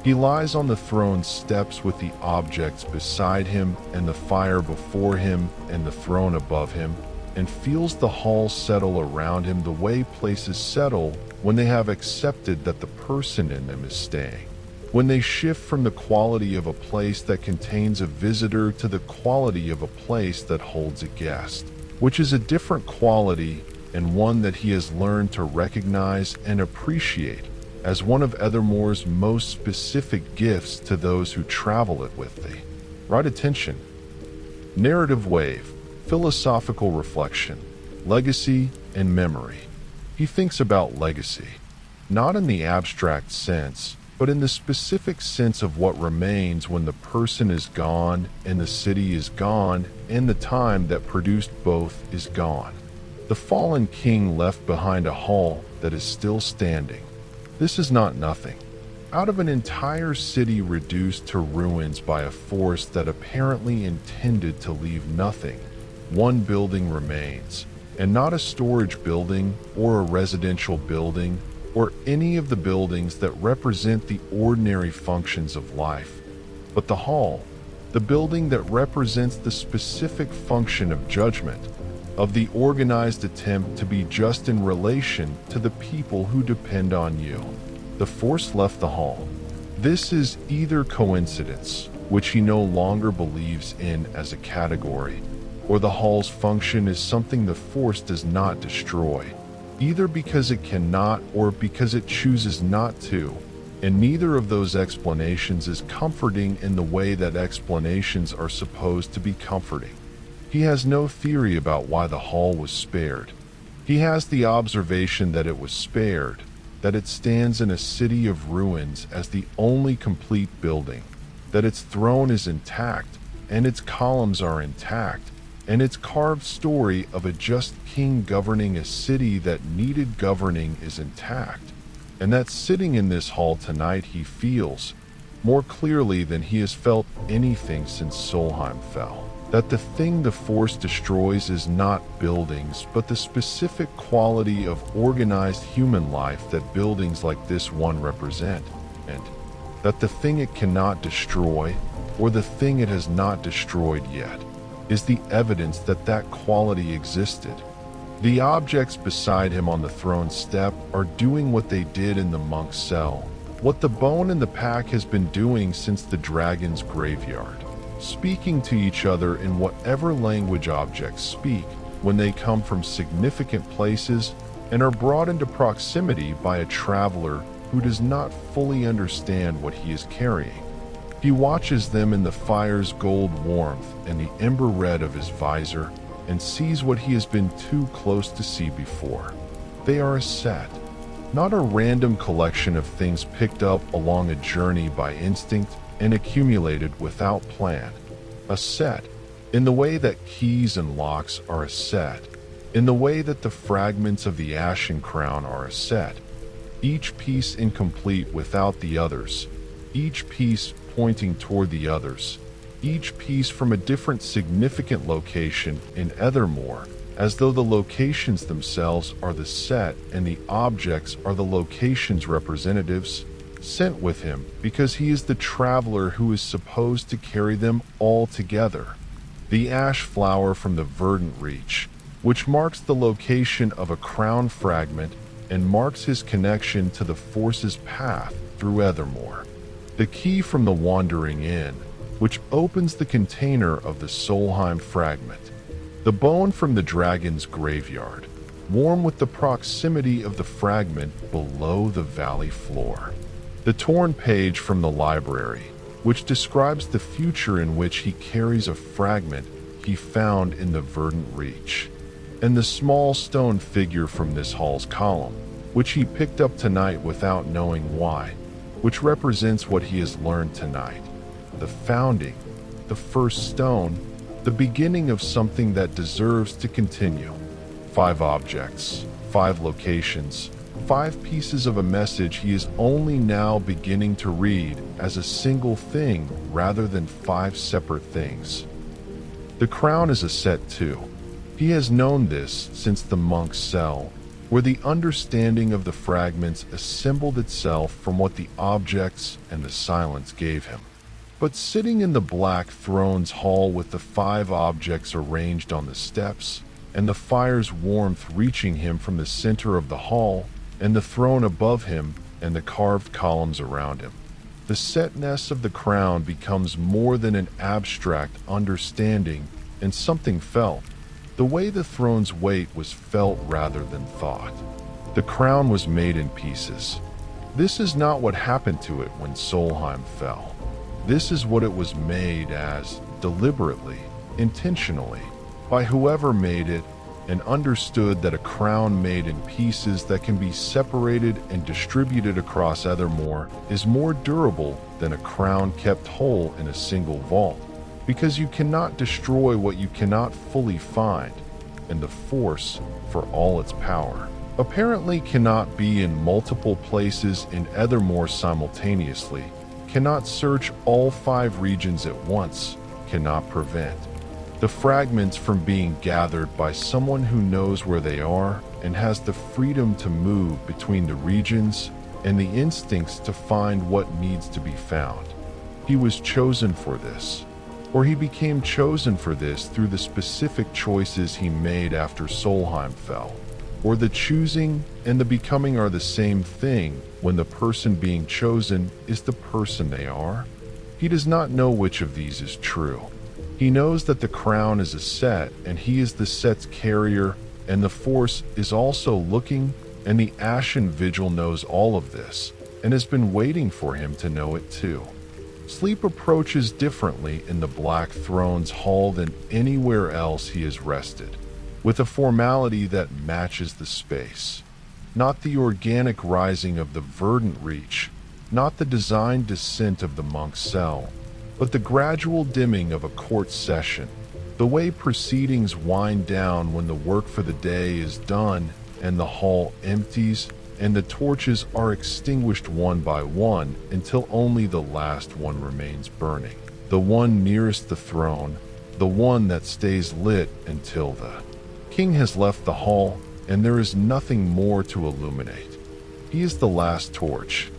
He lies on the throne's steps with the objects beside him and the fire before him and the throne above him, and feels the hall settle around him the way places settle when they have accepted that the person in them is staying. When they shift from the quality of a place that contains a visitor to the quality of a place that holds a guest, which is a different quality and one that he has learned to recognize and appreciate as one of Aethermoor's most specific gifts to those who travel it with thee. Right attention. Narrative wave, philosophical reflection, legacy and memory. He thinks about legacy, not in the abstract sense, but in the specific sense of what remains when the person is gone and the city is gone and the time that produced both is gone. The fallen king left behind a hall that is still standing. This is not nothing. Out of an entire city reduced to ruins by a force that apparently intended to leave nothing, one building remains, and not a storage building or a residential building or any of the buildings that represent the ordinary functions of life, but the hall, the building that represents the specific function of judgment, of the organized attempt to be just in relation to the people who depend on you. The force left the hall. This is either coincidence, which he no longer believes in as a category, or the hall's function is something the force does not destroy, either because it cannot or because it chooses not to, and neither of those explanations is comforting in the way that explanations are supposed to be comforting. He has no theory about why the hall was spared. He has the observation that it was spared, that it stands in a city of ruins as the only complete building, that its throne is intact, and its columns are intact, and its carved story of a just king governing a city that needed governing is intact, and that sitting in this hall tonight he feels, more clearly than he has felt anything since Solheim fell, that the thing the force destroys is not buildings, but the specific quality of organized human life that buildings like this one represent, and that the thing it cannot destroy, or the thing it has not destroyed yet, is the evidence that that quality existed. The objects beside him on the throne step are doing what they did in the monk's cell, what the bone in the pack has been doing since the dragon's graveyard, speaking to each other in whatever language objects speak when they come from significant places and are brought into proximity by a traveler who does not fully understand what he is carrying. He watches them in the fire's gold warmth and the ember red of his visor and sees what he has been too close to see before. They are a set, not a random collection of things picked up along a journey by instinct and accumulated without plan. A set, in the way that keys and locks are a set, in the way that the fragments of the Ashen Crown are a set, each piece incomplete without the others, each piece pointing toward the others, each piece from a different significant location in Aethermoor, as though the locations themselves are the set and the objects are the location's representatives, sent with him because he is the traveler who is supposed to carry them all together. The ash flower from the verdant reach, which marks the location of a crown fragment and marks his connection to the force's path through Aethermoor. The key from the wandering inn, which opens the container of the Solheim fragment. The bone from the dragon's graveyard, warm with the proximity of the fragment below the valley floor. The torn page from the library, which describes the future in which he carries a fragment he found in the verdant reach. And the small stone figure from this hall's column, which he picked up tonight without knowing why, which represents what he has learned tonight. The founding, the first stone, the beginning of something that deserves to continue. 5 objects, 5 locations, 5 pieces of a message he is only now beginning to read as a single thing rather than 5 separate things. The crown is a set too. He has known this since the monk's cell, where the understanding of the fragments assembled itself from what the objects and the silence gave him. But sitting in the black throne's hall with the 5 objects arranged on the steps, and the fire's warmth reaching him from the center of the hall, and the throne above him, and the carved columns around him, the setness of the crown becomes more than an abstract understanding and something felt. The way the throne's weight was felt rather than thought. The crown was made in pieces. This is not what happened to it when Solheim fell. This is what it was made as, deliberately, intentionally, by whoever made it, and understood that a crown made in pieces that can be separated and distributed across Aethermoor is more durable than a crown kept whole in a single vault, because you cannot destroy what you cannot fully find, and the Force, for all its power, apparently cannot be in multiple places in Aethermoor simultaneously, cannot search all 5 regions at once, cannot prevent the fragments from being gathered by someone who knows where they are and has the freedom to move between the regions and the instincts to find what needs to be found. He was chosen for this, or he became chosen for this through the specific choices he made after Solheim fell. Or the choosing and the becoming are the same thing when the person being chosen is the person they are? He does not know which of these is true. He knows that the crown is a set, and he is the set's carrier, and the Force is also looking, and the Ashen Vigil knows all of this, and has been waiting for him to know it too. Sleep approaches differently in the Black Throne's hall than anywhere else he has rested, with a formality that matches the space. Not the organic rising of the verdant reach, not the designed descent of the monk's cell, but the gradual dimming of a court session, the way proceedings wind down when the work for the day is done and the hall empties and the torches are extinguished one by one until only the last one remains burning, the one nearest the throne, the one that stays lit until the king has left the hall and there is nothing more to illuminate. He is the last torch,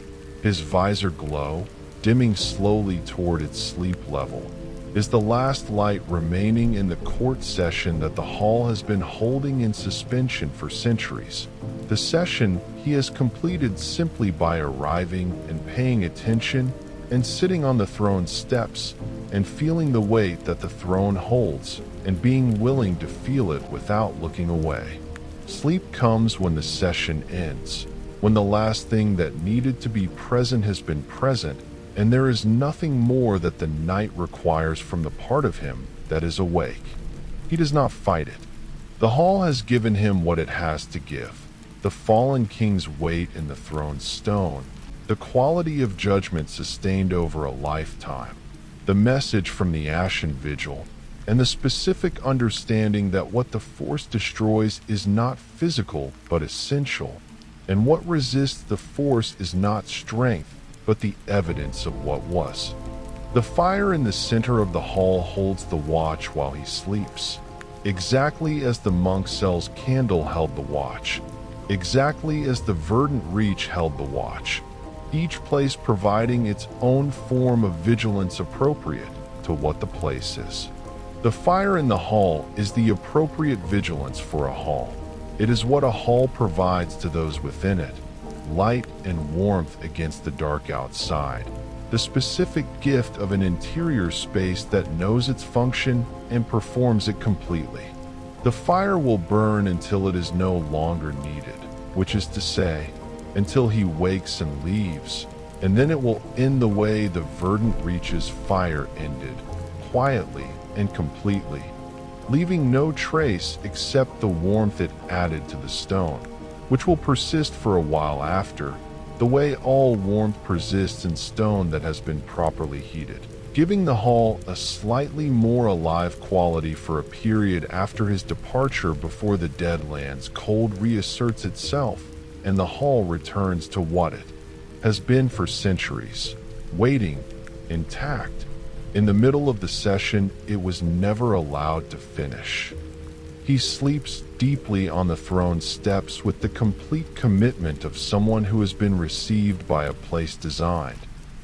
his visor glow, dimming slowly toward its sleep level, is the last light remaining in the court session that the hall has been holding in suspension for centuries. The session he has completed simply by arriving and paying attention and sitting on the throne's steps and feeling the weight that the throne holds and being willing to feel it without looking away. Sleep comes when the session ends, when the last thing that needed to be present has been present, and there is nothing more that the night requires from the part of him that is awake. He does not fight it. The hall has given him what it has to give: the fallen king's weight in the throne's stone, the quality of judgment sustained over a lifetime, the message from the Ashen Vigil, and the specific understanding that what the Force destroys is not physical but essential, and what resists the Force is not strength but the evidence of what was. The fire in the center of the hall holds the watch while he sleeps, exactly as the monk cell's candle held the watch, exactly as the verdant reach held the watch, each place providing its own form of vigilance appropriate to what the place is. The fire in the hall is the appropriate vigilance for a hall. It is what a hall provides to those within it: light and warmth against the dark outside, the specific gift of an interior space that knows its function and performs it completely. The fire will burn until it is no longer needed, which is to say, until he wakes and leaves, and then it will end the way the verdant reach's fire ended, quietly and completely, leaving no trace except the warmth it added to the stone, which will persist for a while after, the way all warmth persists in stone that has been properly heated, giving the hall a slightly more alive quality for a period after his departure before the Deadlands cold reasserts itself and the hall returns to what it has been for centuries, waiting, intact. In the middle of the session, it was never allowed to finish. He sleeps deeply on the throne's steps with the complete commitment of someone who has been received by a place designed,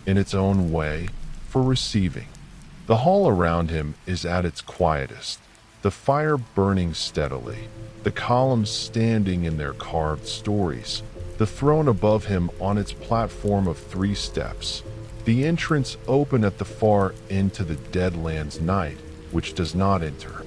in its own way, for receiving. The hall around him is at its quietest, the fire burning steadily, the columns standing in their carved stories, the throne above him on its platform of 3 steps, the entrance open at the far end to the Deadlands night, which does not enter.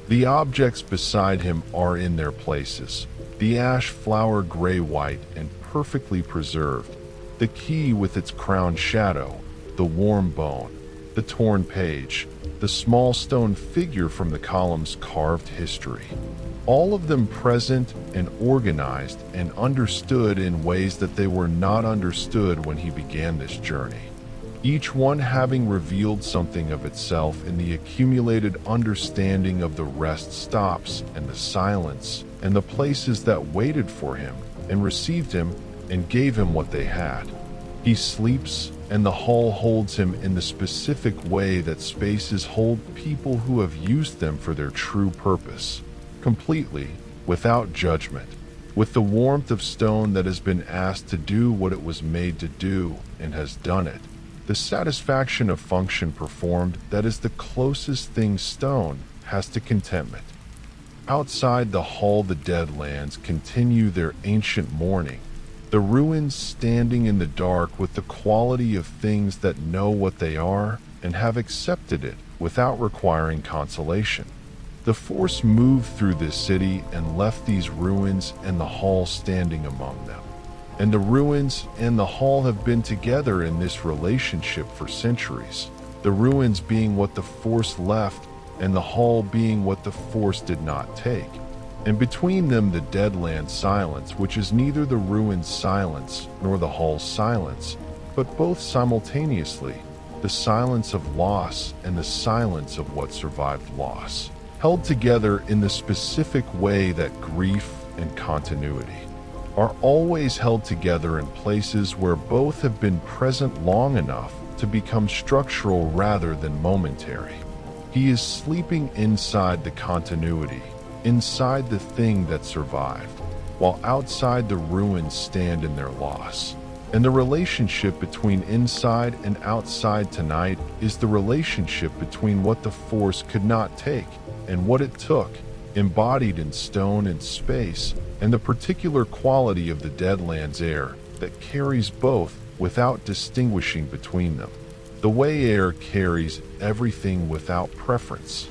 The objects beside him are in their places, the ash flower gray-white and perfectly preserved, the key with its crowned shadow, the warm bone, the torn page, the small stone figure from the columns carved history. All of them present and organized and understood in ways that they were not understood when he began this journey. Each one having revealed something of itself in the accumulated understanding of the rest stops and the silence and the places that waited for him and received him and gave him what they had. He sleeps, and the hall holds him in the specific way that spaces hold people who have used them for their true purpose, completely, without judgment, with the warmth of stone that has been asked to do what it was made to do and has done it. The satisfaction of function performed that is the closest thing stone has to contentment. Outside the hall, the Deadlands continue their ancient mourning, the ruins standing in the dark with the quality of things that know what they are and have accepted it without requiring consolation. The force moved through this city and left these ruins and the hall standing among them. And the ruins and the hall have been together in this relationship for centuries, the ruins being what the force left and the hall being what the force did not take. And between them the Deadland silence, which is neither the ruin's silence nor the hall's silence, but both simultaneously, the silence of loss and the silence of what survived loss, held together in the specific way that grief and continuity are always held together in places where both have been present long enough to become structural rather than momentary. He is sleeping inside the continuity, inside the thing that survived, while outside the ruins stand in their loss. And the relationship between inside and outside tonight is the relationship between what the force could not take and what it took, embodied in stone and space, and the particular quality of the Deadlands air that carries both without distinguishing between them. The way air carries everything without preference.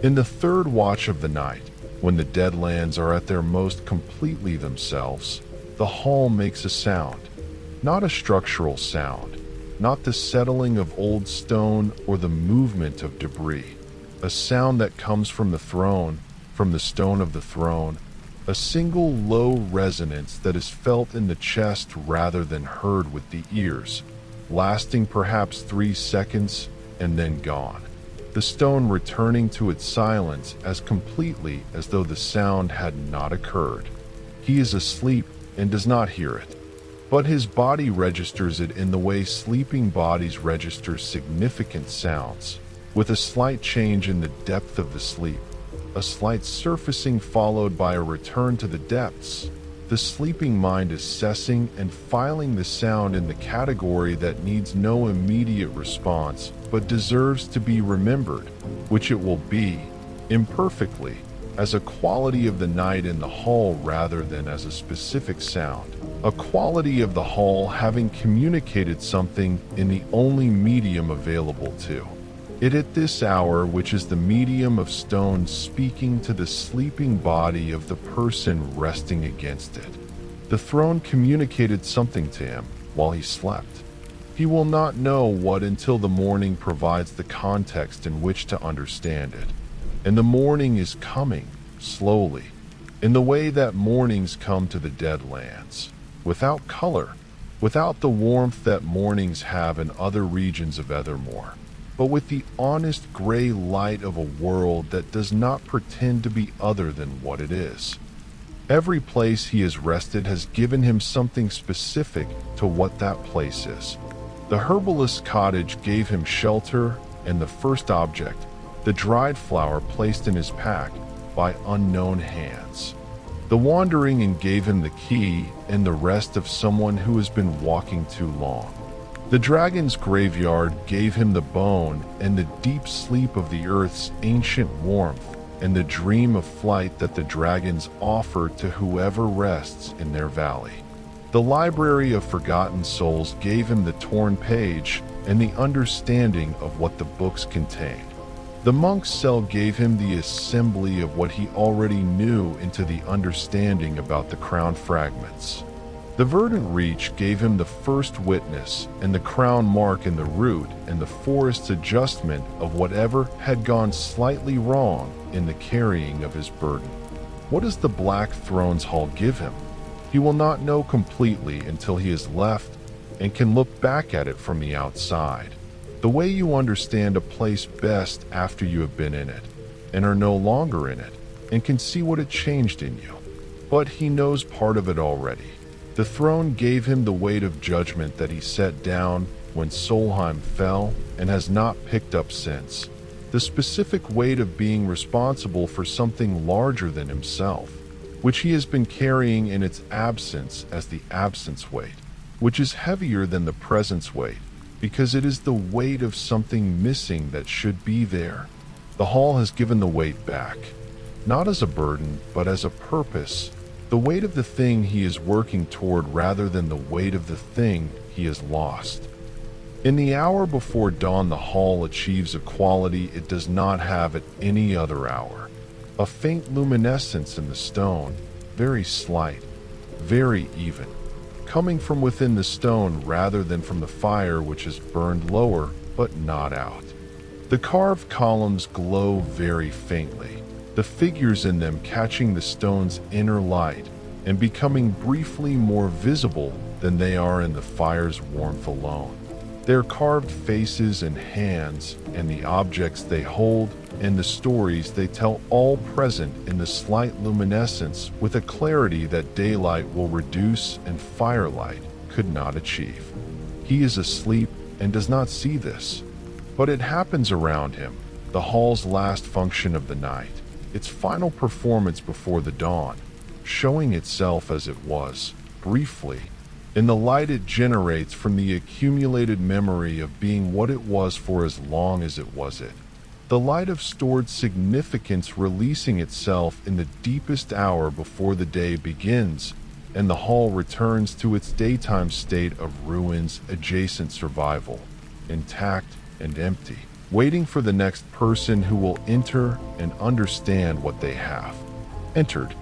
In the third watch of the night, when the Deadlands are at their most completely themselves, the hall makes a sound. Not a structural sound, not the settling of old stone or the movement of debris. A sound that comes from the throne, from the stone of the throne, a single low resonance that is felt in the chest rather than heard with the ears, lasting perhaps 3 seconds and then gone. The stone returning to its silence as completely as though the sound had not occurred. He is asleep and does not hear it, but his body registers it in the way sleeping bodies register significant sounds, with a slight change in the depth of the sleep, a slight surfacing followed by a return to the depths. The sleeping mind is assessing and filing the sound in the category that needs no immediate response but deserves to be remembered, which it will be, imperfectly, as a quality of the night in the hall rather than as a specific sound. A quality of the hall having communicated something in the only medium available to it at this hour, which is the medium of stone speaking to the sleeping body of the person resting against it. The throne communicated something to him while he slept. He will not know what until the morning provides the context in which to understand it. And the morning is coming, slowly, in the way that mornings come to the Deadlands, without color, without the warmth that mornings have in other regions of Aethermoor, but with the honest gray light of a world that does not pretend to be other than what it is. Every place he has rested has given him something specific to what that place is. The herbalist's cottage gave him shelter, and the first object, the dried flower placed in his pack by unknown hands. The wandering and gave him the key and the rest of someone who has been walking too long. The dragon's graveyard gave him the bone and the deep sleep of the earth's ancient warmth and the dream of flight that the dragons offer to whoever rests in their valley. The library of forgotten souls gave him the torn page and the understanding of what the books contained. The monk's cell gave him the assembly of what he already knew into the understanding about the crown fragments. The verdant reach gave him the first witness and the crown mark in the root and the forest's adjustment of whatever had gone slightly wrong in the carrying of his burden. What does the Black Throne's Hall give him? He will not know completely until he has left and can look back at it from the outside. The way you understand a place best after you have been in it and are no longer in it and can see what it changed in you. But he knows part of it already. The throne gave him the weight of judgment that he set down when Solheim fell and has not picked up since. The specific weight of being responsible for something larger than himself, which he has been carrying in its absence as the absence weight, which is heavier than the presence weight, because it is the weight of something missing that should be there. The hall has given the weight back, not as a burden, but as a purpose. The weight of the thing he is working toward rather than the weight of the thing he has lost. In the hour before dawn, the hall achieves a quality it does not have at any other hour. A faint luminescence in the stone, very slight, very even, coming from within the stone rather than from the fire which is burned lower but not out. The carved columns glow very faintly, the figures in them catching the stone's inner light and becoming briefly more visible than they are in the fire's warmth alone. Their carved faces and hands and the objects they hold and the stories they tell, all present in the slight luminescence with a clarity that daylight will reduce and firelight could not achieve. He is asleep and does not see this, but it happens around him, the hall's last function of the night, its final performance before the dawn, showing itself as it was, briefly, in the light it generates from the accumulated memory of being what it was for as long as it was it. The light of stored significance releasing itself in the deepest hour before the day begins, and the hall returns to its daytime state of ruins adjacent survival, intact and empty, waiting for the next person who will enter and understand what they have entered.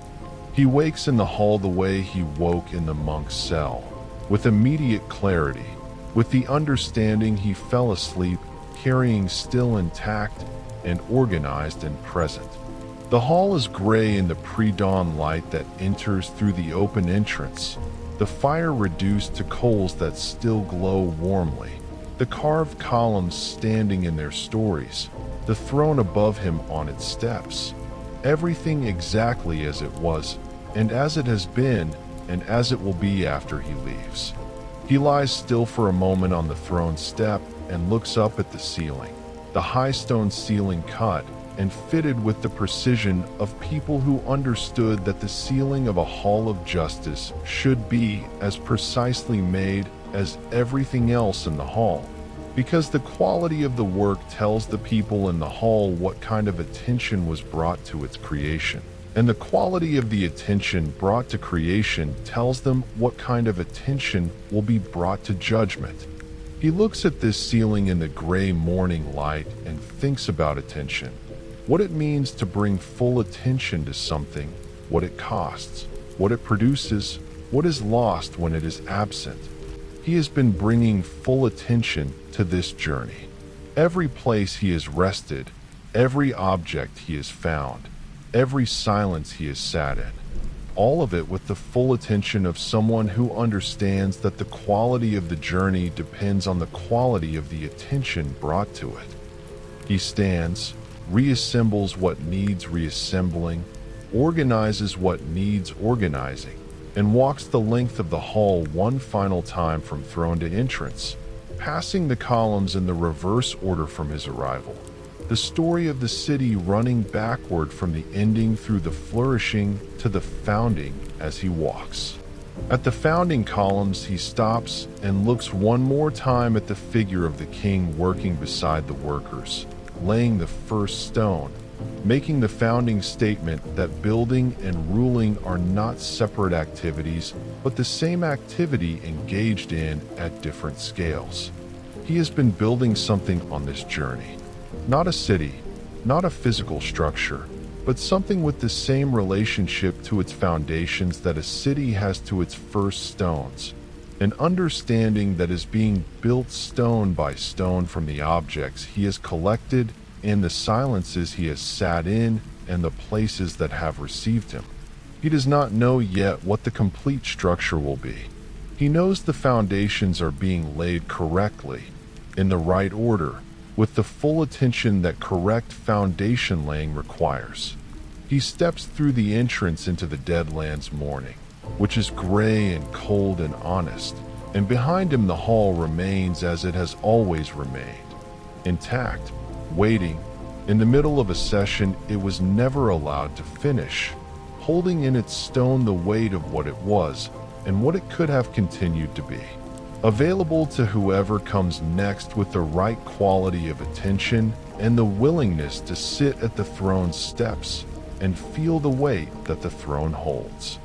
He wakes in the hall the way he woke in the monk's cell, with immediate clarity, with the understanding he fell asleep carrying still intact and organized and present. The hall is gray in the pre-dawn light that enters through the open entrance, the fire reduced to coals that still glow warmly, the carved columns standing in their stories, the throne above him on its steps. Everything exactly as it was, and as it has been, and as it will be after he leaves. He lies still for a moment on the throne step and looks up at the ceiling, the high stone ceiling cut and fitted with the precision of people who understood that the ceiling of a hall of justice should be as precisely made as everything else in the hall, because the quality of the work tells the people in the hall what kind of attention was brought to its creation, and the quality of the attention brought to creation tells them what kind of attention will be brought to judgment. He looks at this ceiling in the gray morning light and thinks about attention, what it means to bring full attention to something, what it costs, what it produces, what is lost when it is absent. He has been bringing full attention to this journey. Every place he has rested, every object he has found, every silence he has sat in, all of it with the full attention of someone who understands that the quality of the journey depends on the quality of the attention brought to it. He stands, reassembles what needs reassembling, organizes what needs organizing, and walks the length of the hall one final time from throne to entrance, passing the columns in the reverse order from his arrival. The story of the city running backward from the ending through the flourishing to the founding as he walks. At the founding columns, he stops and looks one more time at the figure of the king working beside the workers, laying the first stone, making the founding statement that building and ruling are not separate activities, but the same activity engaged in at different scales. He has been building something on this journey. Not a city, not a physical structure, but something with the same relationship to its foundations that a city has to its first stones, an understanding that is being built stone by stone from the objects he has collected and the silences he has sat in and the places that have received him. He does not know yet what the complete structure will be. He knows the foundations are being laid correctly, in the right order, with the full attention that correct foundation laying requires. He steps through the entrance into the Deadlands morning, which is gray and cold and honest, and behind him the hall remains as it has always remained, intact, waiting. In the middle of a session it was never allowed to finish, holding in its stone the weight of what it was and what it could have continued to be. Available to whoever comes next with the right quality of attention and the willingness to sit at the throne's steps and feel the weight that the throne holds.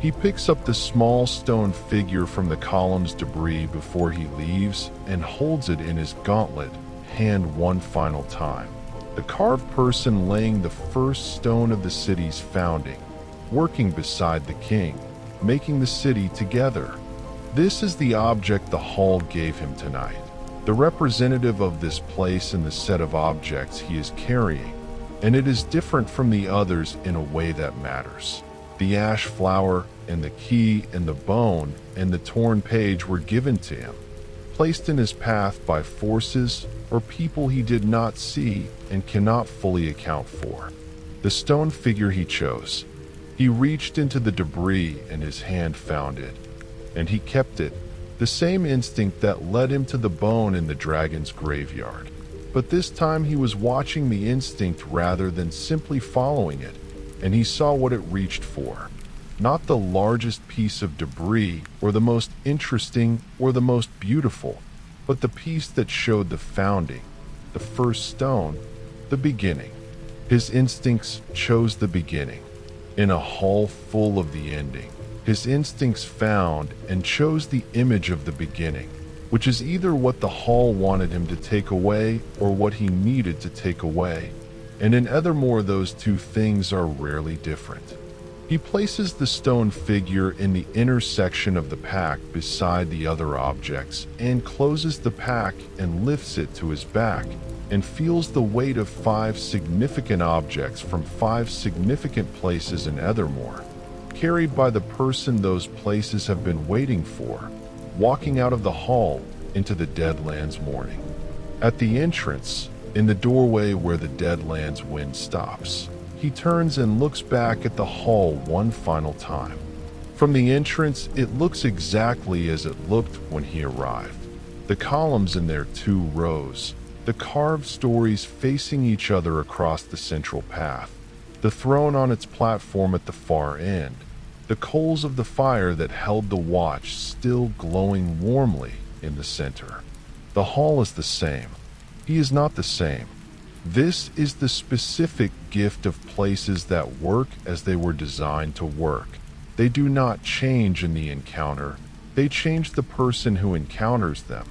He picks up the small stone figure from the column's debris before he leaves and holds it in his gauntlet hand one final time. The carved person laying the first stone of the city's founding, working beside the king, making the city together. This is the object the hall gave him tonight, the representative of this place in the set of objects he is carrying, and it is different from the others in a way that matters. The ash flower and the key and the bone and the torn page were given to him, placed in his path by forces or people he did not see and cannot fully account for. The stone figure he chose. He reached into the debris and his hand found it, and he kept it, the same instinct that led him to the bone in the dragon's graveyard. But this time he was watching the instinct rather than simply following it, and he saw what it reached for. Not the largest piece of debris or the most interesting or the most beautiful, but the piece that showed the founding, the first stone, the beginning. His instincts chose the beginning. In a hall full of the ending, his instincts found and chose the image of the beginning, which is either what the hall wanted him to take away or what he needed to take away. And in Aethermoor those two things are rarely different. He places the stone figure in the inner section of the pack beside the other objects and closes the pack and lifts it to his back and feels the weight of 5 significant objects from 5 significant places in Aethermoor, carried by the person those places have been waiting for, walking out of the hall into the Deadlands morning. At the entrance, in the doorway where the Deadlands wind stops, he turns and looks back at the hall one final time. From the entrance, it looks exactly as it looked when he arrived. The columns in their 2 rows, the carved stories facing each other across the central path, the throne on its platform at the far end, the coals of the fire that held the watch still glowing warmly in the center. The hall is the same. He is not the same. This is the specific gift of places that work as they were designed to work. They do not change in the encounter. They change the person who encounters them.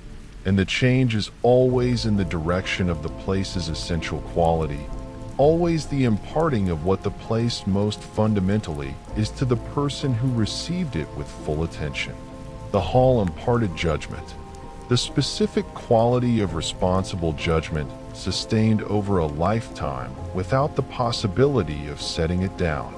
And the change is always in the direction of the place's essential quality, always the imparting of what the place most fundamentally is to the person who received it with full attention. The hall imparted judgment, the specific quality of responsible judgment sustained over a lifetime without the possibility of setting it down.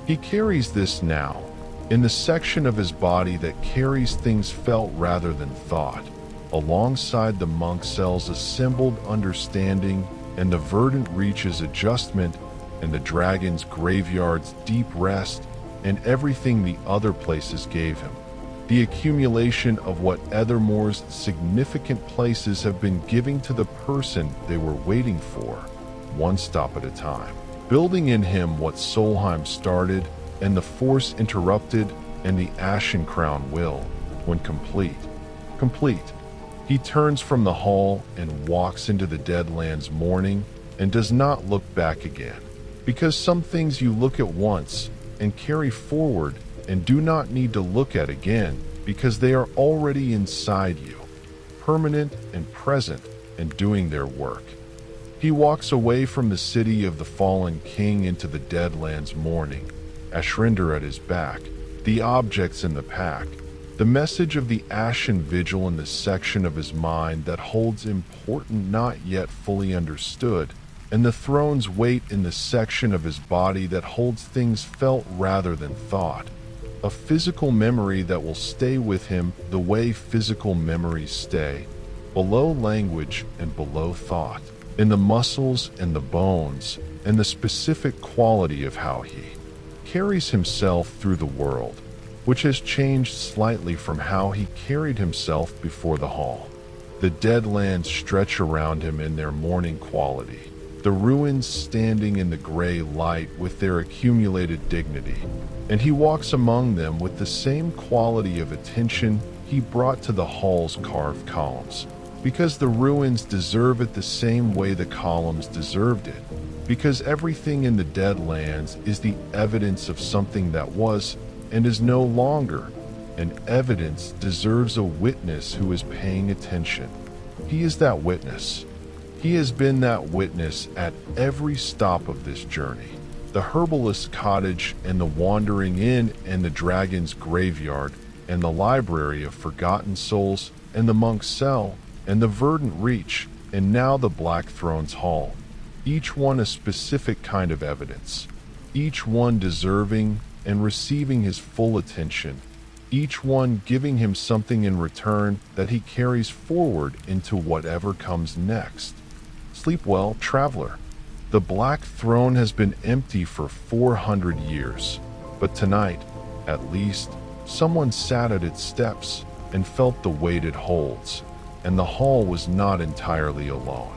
He carries this now, in the section of his body that carries things felt rather than thought, alongside the monk cell's assembled understanding and the verdant reach's adjustment and the dragon's graveyard's deep rest and everything the other places gave him. The accumulation of what Aethermoor's significant places have been giving to the person they were waiting for, one stop at a time. Building in him what Solheim started and the force interrupted and the Ashen Crown will, when complete. He turns from the hall and walks into the Deadlands morning and does not look back again, because some things you look at once and carry forward and do not need to look at again because they are already inside you, permanent and present and doing their work. He walks away from the city of the fallen king into the Deadlands mourning, Ashrinder at his back, the objects in the pack, the message of the Ashen Vigil in the section of his mind that holds important not yet fully understood, and the throne's weight in the section of his body that holds things felt rather than thought. A physical memory that will stay with him the way physical memories stay, below language and below thought, in the muscles and the bones, and the specific quality of how he carries himself through the world, which has changed slightly from how he carried himself before the hall. The Deadlands stretch around him in their mourning quality, the ruins standing in the gray light with their accumulated dignity, and he walks among them with the same quality of attention he brought to the hall's carved columns, because the ruins deserve it the same way the columns deserved it, because everything in the Deadlands is the evidence of something that was and is no longer, and evidence deserves a witness who is paying attention. He is that witness. He has been that witness at every stop of this journey. The herbalist's cottage and the wandering inn and the dragon's graveyard and the library of forgotten souls and the monk's cell and the verdant reach and now the Black Throne's hall. Each one a specific kind of evidence. Each one deserving and receiving his full attention, each one giving him something in return that he carries forward into whatever comes next. Sleep well, traveler. The Black Throne has been empty for 400 years, but tonight, at least, someone sat at its steps and felt the weight it holds, and the hall was not entirely alone.